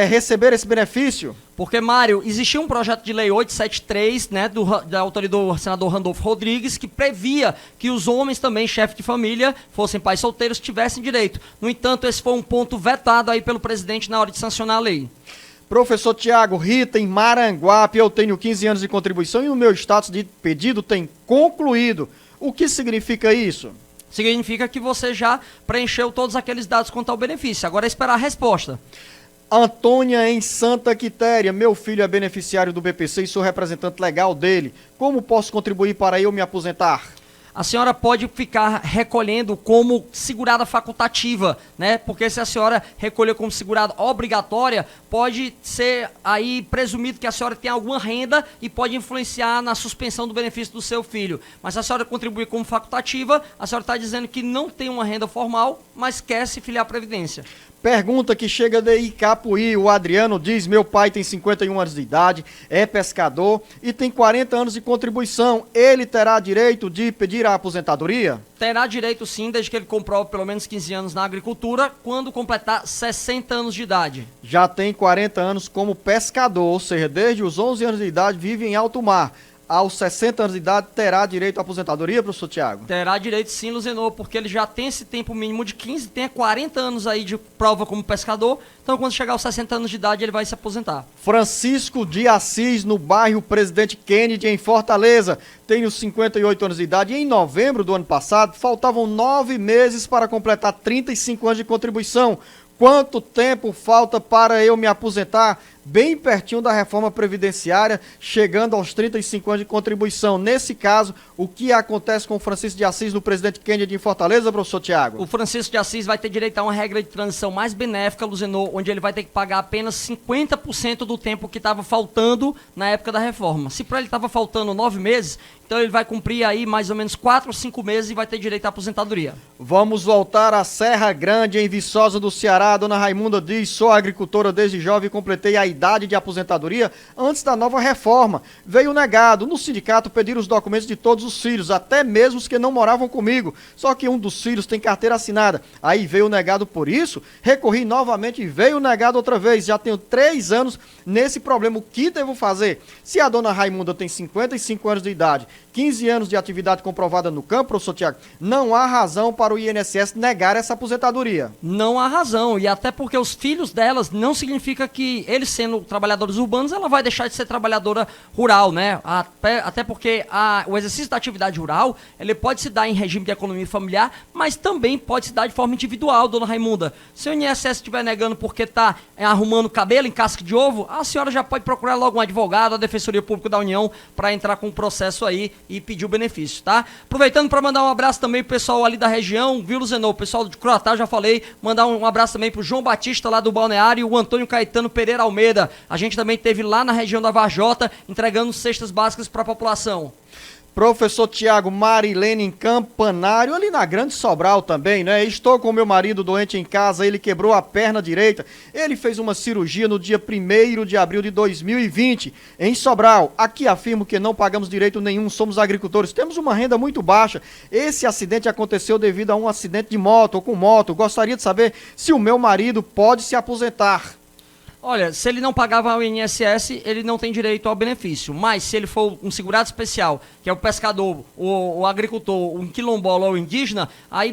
receber esse benefício? Porque, Mário, existia um projeto de lei 873, né, da autoria do senador Randolfo Rodrigues, que previa que os homens também, chefes de família, fossem pais solteiros, tivessem direito. No entanto, esse foi um ponto vetado aí pelo presidente na hora de sancionar a lei. Professor Tiago, Rita, em Maranguape, eu tenho 15 anos de contribuição e o meu status de pedido tem concluído. O que significa isso? Significa que você já preencheu todos aqueles dados quanto ao benefício. Agora é esperar a resposta. Antônia, em Santa Quitéria, meu filho é beneficiário do BPC e sou representante legal dele. Como posso contribuir para eu me aposentar? A senhora pode ficar recolhendo como segurada facultativa, né? Porque se a senhora recolher como segurada obrigatória, pode ser aí presumido que a senhora tem alguma renda e pode influenciar na suspensão do benefício do seu filho. Mas se a senhora contribuir como facultativa, a senhora está dizendo que não tem uma renda formal, mas quer se filiar à Previdência. Pergunta que chega de Icapuí, o Adriano diz, meu pai tem 51 anos de idade, é pescador e tem 40 anos de contribuição, ele terá direito de pedir a aposentadoria? Terá direito sim, desde que ele comprove pelo menos 15 anos na agricultura, quando completar 60 anos de idade. Já tem 40 anos como pescador, ou seja, desde os 11 anos de idade vive em alto mar. Aos 60 anos de idade, terá direito à aposentadoria, professor Tiago? Terá direito sim, Luzenor, porque ele já tem esse tempo mínimo de 15, tem 40 anos aí de prova como pescador, então quando chegar aos 60 anos de idade ele vai se aposentar. Francisco de Assis, no bairro Presidente Kennedy, em Fortaleza. Tenho 58 anos de idade e em novembro do ano passado, faltavam 9 meses para completar 35 anos de contribuição. Quanto tempo falta para eu me aposentar? Bem pertinho da reforma previdenciária, chegando aos 35 anos de contribuição. Nesse caso, o que acontece com o Francisco de Assis no Presidente Kennedy em Fortaleza, professor Tiago? O Francisco de Assis vai ter direito a uma regra de transição mais benéfica, Luzenor, onde ele vai ter que pagar apenas 50% do tempo que estava faltando na época da reforma. Se para ele estava faltando 9 meses, então ele vai cumprir aí mais ou menos 4 ou 5 meses e vai ter direito à aposentadoria. Vamos voltar à Serra Grande, em Viçosa do Ceará. Dona Raimunda diz, sou agricultora desde jovem e completei a idade de aposentadoria antes da nova reforma. Veio negado. No sindicato pediram os documentos de todos os filhos, até mesmo os que não moravam comigo. Só que um dos filhos tem carteira assinada. Aí veio negado por isso, recorri novamente e veio negado outra vez. Já tenho 3 anos nesse problema. O que devo fazer? Se a dona Raimunda tem 55 anos de idade, 15 anos de atividade comprovada no campo, professor Tiago, não há razão para o INSS negar essa aposentadoria. Não há razão, e até porque os filhos delas não significa que eles sendo trabalhadores urbanos, ela vai deixar de ser trabalhadora rural, né? Até porque o exercício da atividade rural, ele pode se dar em regime de economia familiar, mas também pode se dar de forma individual, dona Raimunda. Se o INSS estiver negando porque está arrumando cabelo em casca de ovo, a senhora já pode procurar logo um advogado, a Defensoria Pública da União, para entrar com o processo aí e pedir o benefício, tá? Aproveitando para mandar um abraço também pro pessoal ali da região, viu, Luzenor? O pessoal de Croatá, já falei, mandar um abraço também pro João Batista lá do Balneário e o Antônio Caetano Pereira Almeida. A gente também esteve lá na região da Varjota, entregando cestas básicas para a população. Professor Tiago, Marilene em Campanário, ali na Grande Sobral também, né? Estou com meu marido doente em casa, ele quebrou a perna direita. Ele fez uma cirurgia no dia 1º de abril de 2020, em Sobral. Aqui afirmo que não pagamos direito nenhum, somos agricultores, temos uma renda muito baixa. Esse acidente aconteceu devido a um acidente de moto ou com moto. Gostaria de saber se o meu marido pode se aposentar. Olha, se ele não pagava o INSS, ele não tem direito ao benefício. Mas se ele for um segurado especial, que é o pescador, o agricultor, um quilombola ou indígena, aí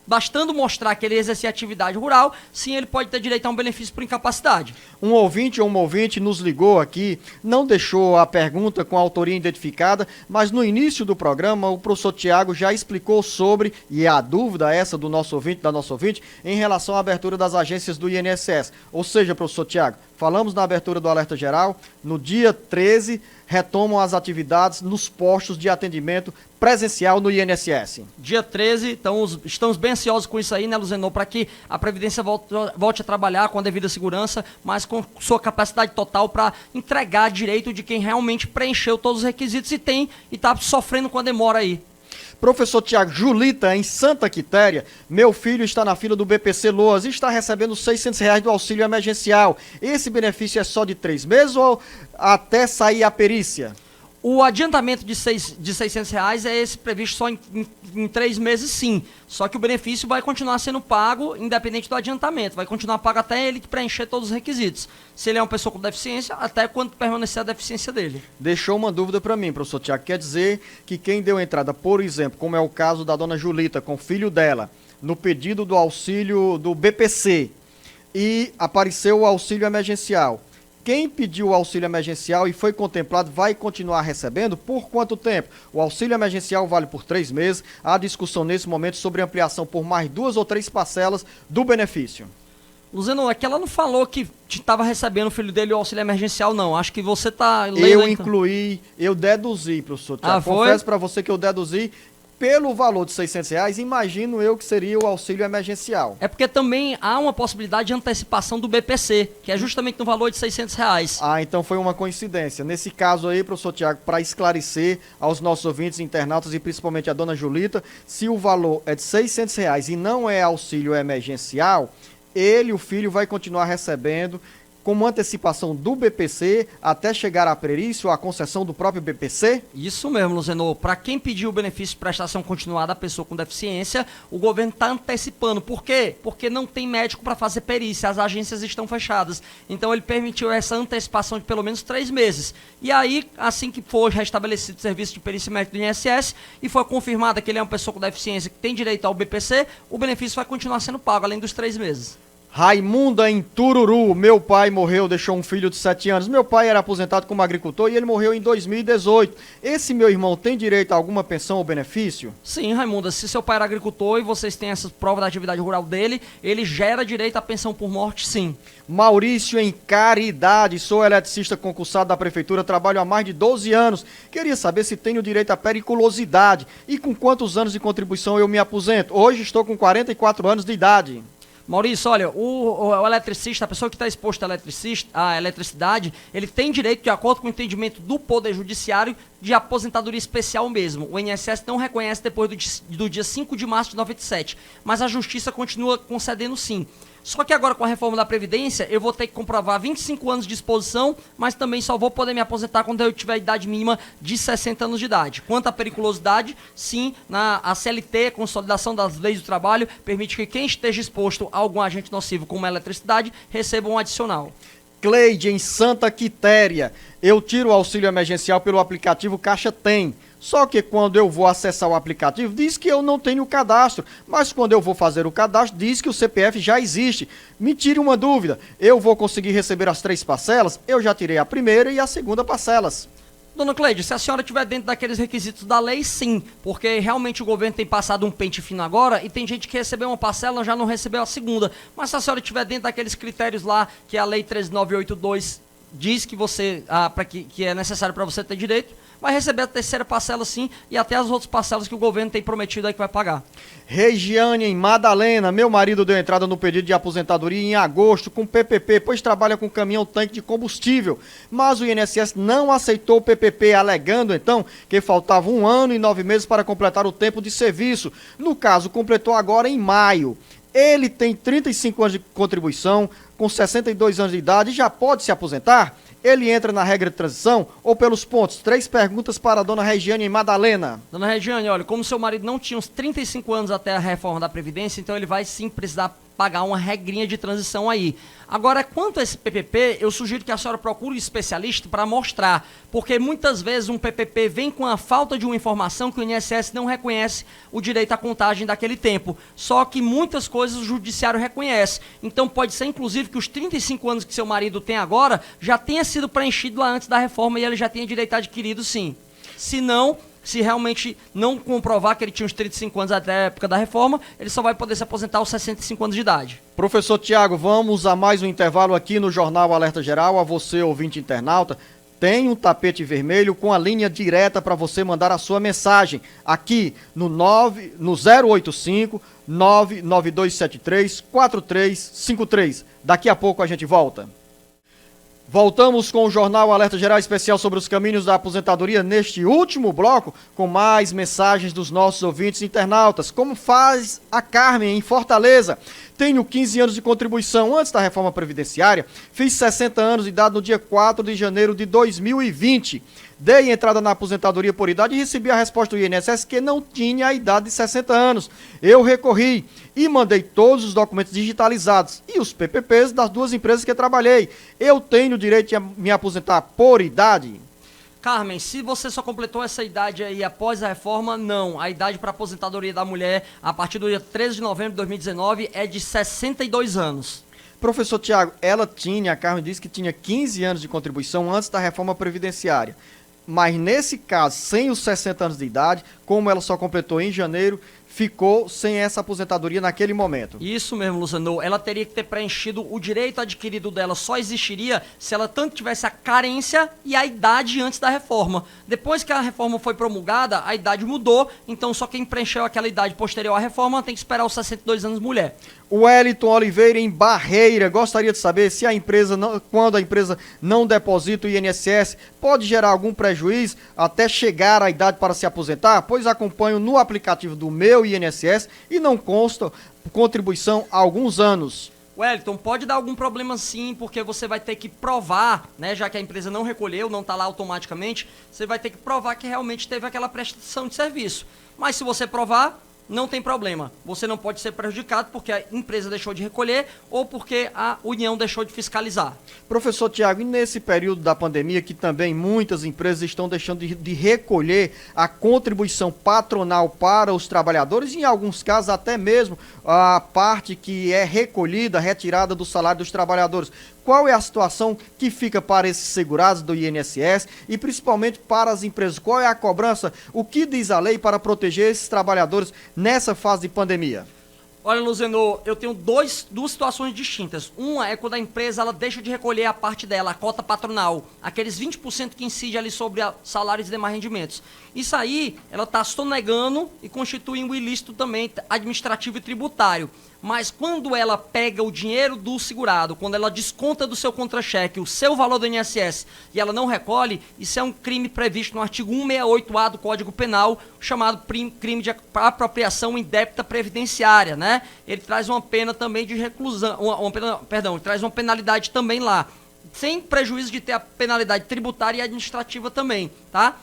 bastando mostrar que ele exercia atividade rural, sim, ele pode ter direito a um benefício por incapacidade. Um ouvinte ou uma ouvinte nos ligou aqui, não deixou a pergunta com a autoria identificada, mas no início do programa o professor Tiago já explicou sobre, e é a dúvida essa do nosso ouvinte, da nossa ouvinte, em relação à abertura das agências do INSS. Ou seja, professor Tiago, falamos na abertura do Alerta Geral, no dia 13 retomam as atividades nos postos de atendimento presencial no INSS. Dia 13, então estamos bem ansiosos com isso aí, né, Luzenor, para que a Previdência volte a trabalhar com a devida segurança, mas com sua capacidade total para entregar direito de quem realmente preencheu todos os requisitos e está sofrendo com a demora aí. Professor Tiago, Julita, em Santa Quitéria, meu filho está na fila do BPC Loas e está recebendo R$ 600 do auxílio emergencial. Esse benefício é só de 3 meses ou até sair a perícia? O adiantamento de R$ 600 é esse previsto só em 3 meses, sim. Só que o benefício vai continuar sendo pago, independente do adiantamento. Vai continuar pago até ele preencher todos os requisitos. Se ele é uma pessoa com deficiência, até quando permanecer a deficiência dele. Deixou uma dúvida para mim, professor Tiago. Quer dizer que quem deu entrada, por exemplo, como é o caso da dona Julita, com o filho dela, no pedido do auxílio do BPC, e apareceu o auxílio emergencial, quem pediu o auxílio emergencial e foi contemplado vai continuar recebendo por quanto tempo? O auxílio emergencial vale por 3 meses. Há discussão nesse momento sobre ampliação por mais 2 ou 3 parcelas do benefício. Luzeno, é que ela não falou que estava recebendo o filho dele o auxílio emergencial, não. Acho que você está lendo... Eu deduzi, professor Tiago. Foi? Confesso para você que eu deduzi. Pelo valor de R$ 600, imagino eu que seria o auxílio emergencial. É porque também há uma possibilidade de antecipação do BPC, que é justamente no valor de R$ 600. Então foi uma coincidência. Nesse caso aí, professor Tiago, para esclarecer aos nossos ouvintes, internautas e principalmente a dona Julita, se o valor é de R$ 600 e não é auxílio emergencial, o filho, vai continuar recebendo como antecipação do BPC até chegar à perícia ou à concessão do próprio BPC? Isso mesmo, Luzenor. Para quem pediu o benefício de prestação continuada à pessoa com deficiência, o governo está antecipando. Por quê? Porque não tem médico para fazer perícia, as agências estão fechadas. Então ele permitiu essa antecipação de pelo menos 3 meses. E aí, assim que for restabelecido o serviço de perícia médica do INSS e for confirmada que ele é uma pessoa com deficiência que tem direito ao BPC, o benefício vai continuar sendo pago, além dos 3 meses. Raimunda, em Tururu, meu pai morreu, deixou um filho de 7 anos. Meu pai era aposentado como agricultor e ele morreu em 2018. Esse meu irmão tem direito a alguma pensão ou benefício? Sim, Raimunda, se seu pai era agricultor e vocês têm essa prova da atividade rural dele, ele gera direito à pensão por morte, sim. Maurício, em Caridade, sou eletricista concursado da prefeitura, trabalho há mais de 12 anos. Queria saber se tenho direito à periculosidade e com quantos anos de contribuição eu me aposento. Hoje estou com 44 anos de idade. Maurício, olha, o eletricista, a pessoa que está exposta à eletricidade, ele tem direito, de acordo com o entendimento do Poder Judiciário, de aposentadoria especial mesmo. O INSS não reconhece depois do dia 5 de março de 97, mas a Justiça continua concedendo sim. Só que agora com a reforma da Previdência, eu vou ter que comprovar 25 anos de exposição, mas também só vou poder me aposentar quando eu tiver a idade mínima de 60 anos de idade. Quanto à periculosidade, sim, a CLT, Consolidação das Leis do Trabalho, permite que quem esteja exposto a algum agente nocivo como a eletricidade receba um adicional. Cleide, em Santa Quitéria, eu tiro o auxílio emergencial pelo aplicativo Caixa Tem. Só que quando eu vou acessar o aplicativo, diz que eu não tenho cadastro. Mas quando eu vou fazer o cadastro, diz que o CPF já existe. Me tire uma dúvida, eu vou conseguir receber as 3 parcelas? Eu já tirei a primeira e a segunda parcelas. Dona Cleide, se a senhora estiver dentro daqueles requisitos da lei, sim. Porque realmente o governo tem passado um pente fino agora e tem gente que recebeu uma parcela e já não recebeu a segunda. Mas se a senhora estiver dentro daqueles critérios lá que a lei 13982 diz que você que é necessário para você ter direito, vai receber a terceira parcela sim e até as outras parcelas que o governo tem prometido aí que vai pagar. Regiane, em Madalena, meu marido deu entrada no pedido de aposentadoria em agosto com PPP, pois trabalha com caminhão-tanque de combustível, mas o INSS não aceitou o PPP, alegando então que faltava 1 ano e 9 meses para completar o tempo de serviço. No caso, completou agora em maio. Ele tem 35 anos de contribuição, com 62 anos de idade e já pode se aposentar? Ele entra na regra de transição ou pelos pontos? 3 perguntas para a dona Regiane em Madalena. Dona Regiane, olha, como seu marido não tinha uns 35 anos até a reforma da Previdência, então ele vai sim precisar pagar uma regrinha de transição aí. Agora, quanto a esse PPP, eu sugiro que a senhora procure um especialista para mostrar, porque muitas vezes um PPP vem com a falta de uma informação que o INSS não reconhece o direito à contagem daquele tempo. Só que muitas coisas o judiciário reconhece. Então pode ser, inclusive, que os 35 anos que seu marido tem agora já tenha sido preenchido lá antes da reforma e ele já tenha direito adquirido, sim. Se não, se realmente não comprovar que ele tinha uns 35 anos até a época da reforma, ele só vai poder se aposentar aos 65 anos de idade. Professor Tiago, vamos a mais um intervalo aqui no Jornal Alerta Geral. A você, ouvinte internauta, tem um tapete vermelho com a linha direta para você mandar a sua mensagem aqui no 085 99273 4353. Daqui a pouco a gente volta. Voltamos com o Jornal Alerta Geral Especial sobre os caminhos da aposentadoria neste último bloco, com mais mensagens dos nossos ouvintes internautas. Como faz a Carmen em Fortaleza? Tenho 15 anos de contribuição antes da reforma previdenciária, fiz 60 anos de idade no dia 4 de janeiro de 2020. Dei entrada na aposentadoria por idade e recebi a resposta do INSS que não tinha a idade de 60 anos. Eu recorri e mandei todos os documentos digitalizados e os PPPs das duas empresas que trabalhei. Eu tenho o direito de me aposentar por idade? Carmen, se você só completou essa idade aí após a reforma, não. A idade para aposentadoria da mulher, a partir do dia 13 de novembro de 2019, é de 62 anos. Professor Tiago, a Carmen disse que tinha 15 anos de contribuição antes da reforma previdenciária. Mas nesse caso, sem os 60 anos de idade, como ela só completou em janeiro, ficou sem essa aposentadoria naquele momento. Isso mesmo, Luciano. Ela teria que ter preenchido o direito adquirido dela, só existiria se ela tanto tivesse a carência e a idade antes da reforma. Depois que a reforma foi promulgada, a idade mudou, então só quem preencheu aquela idade posterior à reforma tem que esperar os 62 anos mulher. O Wellington Oliveira, em Barreira, gostaria de saber se quando a empresa não deposita o INSS, pode gerar algum prejuízo até chegar à idade para se aposentar? Pois acompanho no aplicativo do meu INSS e não consta contribuição há alguns anos. Wellington, pode dar algum problema sim, porque você vai ter que provar, né, já que a empresa não recolheu, não está lá automaticamente, você vai ter que provar que realmente teve aquela prestação de serviço. Mas se você provar, não tem problema. Você não pode ser prejudicado porque a empresa deixou de recolher ou porque a União deixou de fiscalizar. Professor Tiago, e nesse período da pandemia que também muitas empresas estão deixando de recolher a contribuição patronal para os trabalhadores, e em alguns casos até mesmo a parte que é recolhida, retirada do salário dos trabalhadores. Qual é a situação que fica para esses segurados do INSS e principalmente para as empresas? Qual é a cobrança? O que diz a lei para proteger esses trabalhadores nessa fase de pandemia? Olha, Luciano, eu tenho duas situações distintas. Uma é quando a empresa ela deixa de recolher a parte dela, a cota patronal, aqueles 20% que incide ali sobre salários e demais rendimentos. Isso aí, ela está sonegando e constitui um ilícito também administrativo e tributário. Mas quando ela pega o dinheiro do segurado, quando ela desconta do seu contra-cheque o seu valor do INSS e ela não recolhe, isso é um crime previsto no artigo 168A do Código Penal, chamado crime de apropriação indébita previdenciária, né? Ele traz uma pena também de reclusão, ele traz uma penalidade também lá, sem prejuízo de ter a penalidade tributária e administrativa também, tá?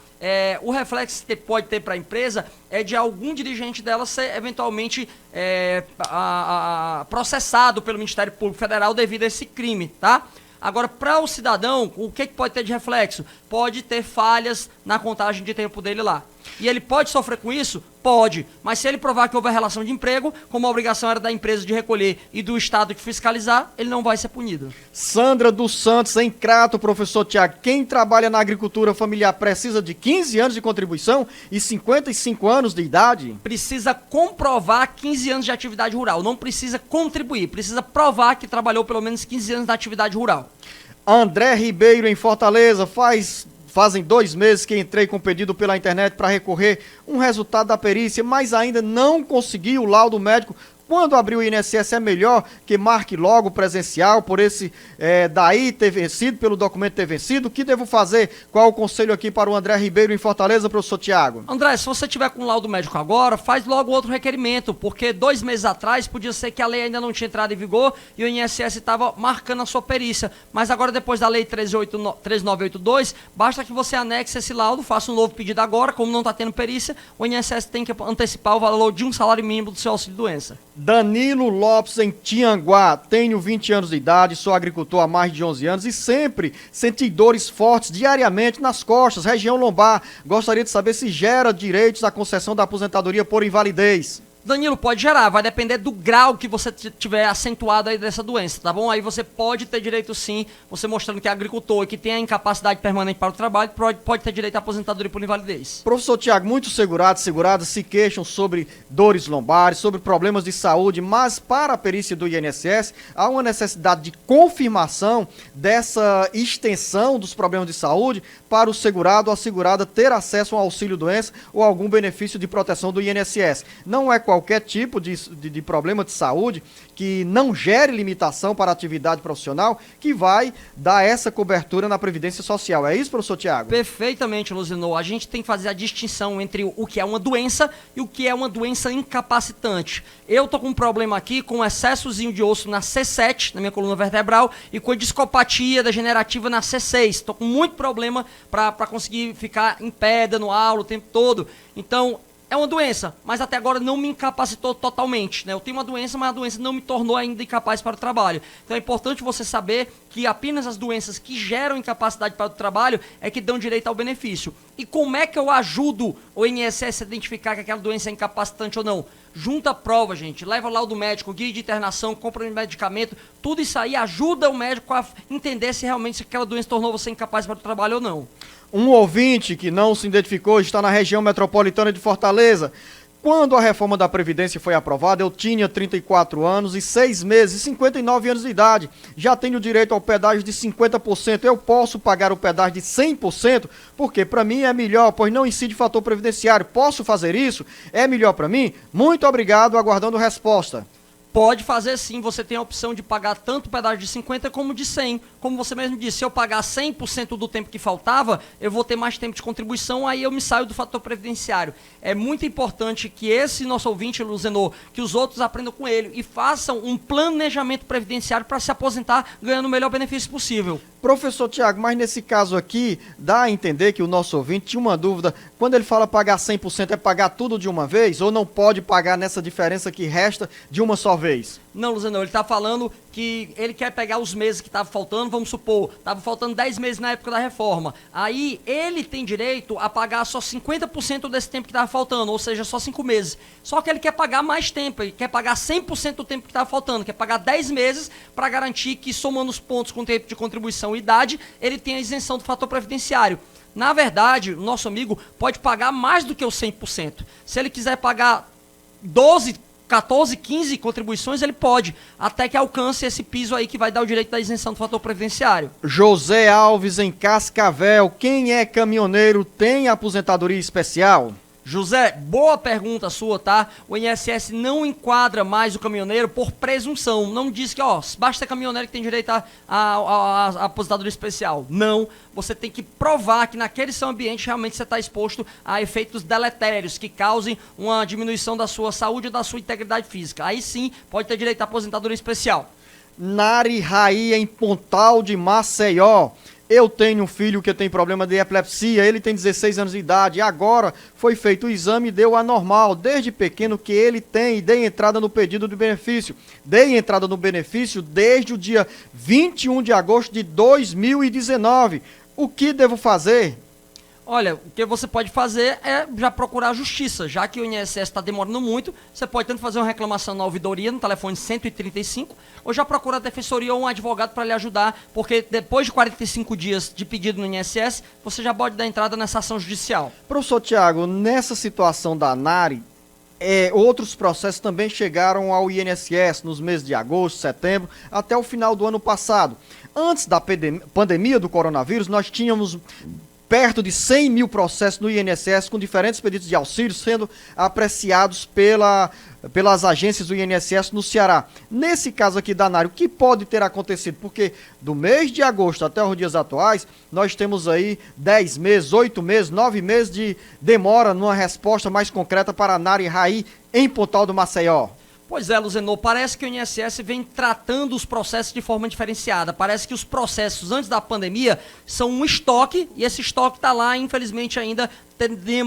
O reflexo que pode ter para a empresa é de algum dirigente dela ser eventualmente processado pelo Ministério Público Federal devido a esse crime, tá? Agora, para o cidadão, o que pode ter de reflexo? Pode ter falhas na contagem de tempo dele lá. E ele pode sofrer com isso? Pode. Mas se ele provar que houve relação de emprego, como a obrigação era da empresa de recolher e do Estado de fiscalizar, ele não vai ser punido. Sandra dos Santos, em Crato, professor Tiago. Quem trabalha na agricultura familiar precisa de 15 anos de contribuição e 55 anos de idade? Precisa comprovar 15 anos de atividade rural. Não precisa contribuir, precisa provar que trabalhou pelo menos 15 anos da atividade rural. André Ribeiro, em Fortaleza, Fazem 2 meses que entrei com pedido pela internet para recorrer um resultado da perícia, mas ainda não consegui o laudo médico. Quando abrir o INSS é melhor que marque logo presencial, por esse daí ter vencido, pelo documento ter vencido. O que devo fazer? Qual o conselho aqui para o André Ribeiro em Fortaleza, professor Tiago? André, se você tiver com o laudo médico agora, faz logo outro requerimento, porque 2 meses atrás podia ser que a lei ainda não tinha entrado em vigor e o INSS estava marcando a sua perícia. Mas agora, depois da lei 13982, basta que você anexe esse laudo, faça um novo pedido agora, como não está tendo perícia, o INSS tem que antecipar o valor de um salário mínimo do seu auxílio-doença. Danilo Lopes, em Tianguá. Tenho 20 anos de idade, sou agricultor há mais de 11 anos e sempre senti dores fortes diariamente nas costas, região lombar. Gostaria de saber se gera direitos à concessão da aposentadoria por invalidez. Danilo, pode gerar, vai depender do grau que você tiver acentuado aí dessa doença, tá bom? Aí você pode ter direito sim, você mostrando que é agricultor e que tem a incapacidade permanente para o trabalho, pode ter direito à aposentadoria por invalidez. Professor Tiago, muitos segurados e seguradas se queixam sobre dores lombares, sobre problemas de saúde, mas para a perícia do INSS há uma necessidade de confirmação dessa extensão dos problemas de saúde para o segurado ou a segurada ter acesso a um auxílio-doença ou algum benefício de proteção do INSS. Não é qualquer qualquer tipo de problema de saúde que não gere limitação para a atividade profissional, que vai dar essa cobertura na Previdência Social. É isso, professor Tiago? Perfeitamente, Luzinor. A gente tem que fazer a distinção entre o que é uma doença e o que é uma doença incapacitante. Eu tô com um problema aqui com um excessozinho de osso na C7, na minha coluna vertebral, e com a discopatia degenerativa na C6. Tô com muito problema para conseguir ficar em pé, dando aula o tempo todo. Então, é uma doença, mas até agora não me incapacitou totalmente, né? Eu tenho uma doença, mas a doença não me tornou ainda incapaz para o trabalho. Então é importante você saber que apenas as doenças que geram incapacidade para o trabalho é que dão direito ao benefício. E como é que eu ajudo o INSS a identificar que aquela doença é incapacitante ou não? Junta a prova, gente. Leva lá o do médico, guia de internação, compra um medicamento. Tudo isso aí ajuda o médico a entender se realmente aquela doença tornou você incapaz para o trabalho ou não. Um ouvinte que não se identificou está na região metropolitana de Fortaleza. Quando a reforma da Previdência foi aprovada, eu tinha 34 anos e 6 meses, 59 anos de idade. Já tenho direito ao pedágio de 50%. Eu posso pagar o pedágio de 100%, porque para mim é melhor, pois não incide fator previdenciário. Posso fazer isso? É melhor para mim? Muito obrigado, aguardando resposta. Pode fazer sim, você tem a opção de pagar tanto o pedágio de 50 como de 100. Como você mesmo disse, se eu pagar 100% do tempo que faltava, eu vou ter mais tempo de contribuição, aí eu me saio do fator previdenciário. É muito importante que esse nosso ouvinte, Luzenor, que os outros aprendam com ele e façam um planejamento previdenciário para se aposentar ganhando o melhor benefício possível. Professor Tiago, mas nesse caso aqui, dá a entender que o nosso ouvinte tinha uma dúvida. Quando ele fala pagar 100%, é pagar tudo de uma vez? Ou não pode pagar nessa diferença que resta de uma só vez? Não, Luzenor, ele está falando que ele quer pegar os meses que estavam faltando, vamos supor, estava faltando 10 meses na época da reforma. Aí ele tem direito a pagar só 50% desse tempo que estava faltando, ou seja, só 5 meses. Só que ele quer pagar mais tempo, ele quer pagar 100% do tempo que estava faltando, quer pagar 10 meses para garantir que, somando os pontos com tempo de contribuição e idade, ele tem a isenção do fator previdenciário. Na verdade, o nosso amigo pode pagar mais do que os 100%. Se ele quiser pagar 12, 14, 15 contribuições, ele pode, até que alcance esse piso aí que vai dar o direito da isenção do fator previdenciário. José Alves, em Cascavel. Quem é caminhoneiro tem aposentadoria especial? José, boa pergunta sua, tá? O INSS não enquadra mais o caminhoneiro por presunção. Não diz que, basta ser caminhoneiro que tem direito a aposentadoria especial. Não, você tem que provar que naquele seu ambiente realmente você está exposto a efeitos deletérios que causem uma diminuição da sua saúde ou da sua integridade física. Aí sim, pode ter direito à aposentadoria especial. Nari Raí, em Pontal de Maceió. Eu tenho um filho que tem problema de epilepsia, ele tem 16 anos de idade, agora foi feito o exame e deu anormal, desde pequeno que ele tem, e dei entrada no pedido de benefício. Dei entrada no benefício desde o dia 21 de agosto de 2019. O que devo fazer? Olha, o que você pode fazer é já procurar a justiça, já que o INSS está demorando muito, você pode tanto fazer uma reclamação na ouvidoria, no telefone 135, ou já procurar a defensoria ou um advogado para lhe ajudar, porque depois de 45 dias de pedido no INSS, você já pode dar entrada nessa ação judicial. Professor Tiago, nessa situação da NARI, outros processos também chegaram ao INSS nos meses de agosto, setembro, até o final do ano passado. Antes da pandemia do coronavírus, nós tínhamos perto de 100 mil processos no INSS com diferentes pedidos de auxílio sendo apreciados pelas agências do INSS no Ceará. Nesse caso aqui da NARI, o que pode ter acontecido? Porque do mês de agosto até os dias atuais, nós temos aí 10 meses, 8 meses, 9 meses de demora numa resposta mais concreta para a NARI Raí em Pontal do Maceió. Pois é, Luzenor, parece que o INSS vem tratando os processos de forma diferenciada. Parece que os processos antes da pandemia são um estoque e esse estoque está lá, infelizmente, ainda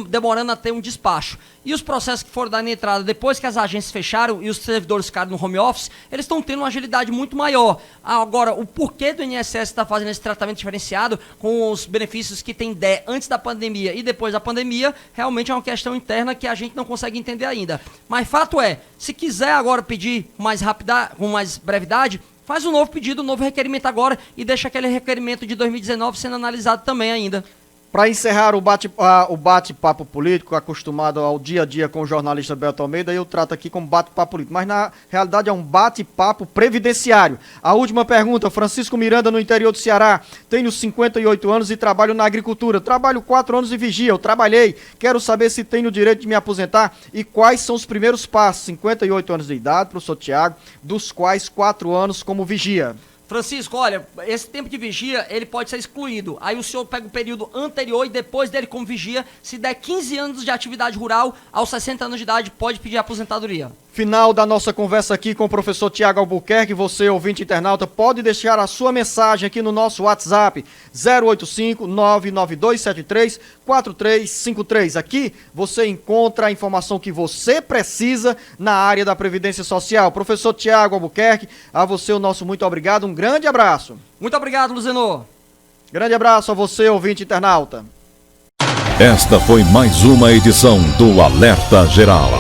demorando a ter um despacho. E os processos que foram dando entrada depois que as agências fecharam e os servidores ficaram no home office, eles estão tendo uma agilidade muito maior. Agora, o porquê do INSS estar fazendo esse tratamento diferenciado com os benefícios que tem antes da pandemia e depois da pandemia, realmente é uma questão interna que a gente não consegue entender ainda. Mas fato é, se quiser agora pedir com mais brevidade, faz um novo pedido, um novo requerimento agora e deixa aquele requerimento de 2019 sendo analisado também ainda. Para encerrar o bate-papo político, acostumado ao dia a dia com o jornalista Beto Almeida, eu trato aqui como bate-papo político, mas na realidade é um bate-papo previdenciário. A última pergunta, Francisco Miranda, no interior do Ceará, tenho 58 anos e trabalho na agricultura, trabalho 4 anos de vigia, eu trabalhei, quero saber se tenho o direito de me aposentar e quais são os primeiros passos. 58 anos de idade, professor Tiago, dos quais 4 anos como vigia. Francisco, olha, esse tempo de vigia, ele pode ser excluído. Aí o senhor pega o período anterior e depois dele como vigia, se der 15 anos de atividade rural, aos 60 anos de idade, pode pedir aposentadoria. Final da nossa conversa aqui com o professor Tiago Albuquerque. Você, ouvinte internauta, pode deixar a sua mensagem aqui no nosso WhatsApp 085-99273-4353. Aqui você encontra a informação que você precisa na área da Previdência Social. Professor Tiago Albuquerque, a você o nosso muito obrigado. Um grande abraço. Muito obrigado, Luzenor. Grande abraço a você, ouvinte internauta. Esta foi mais uma edição do Alerta Geral.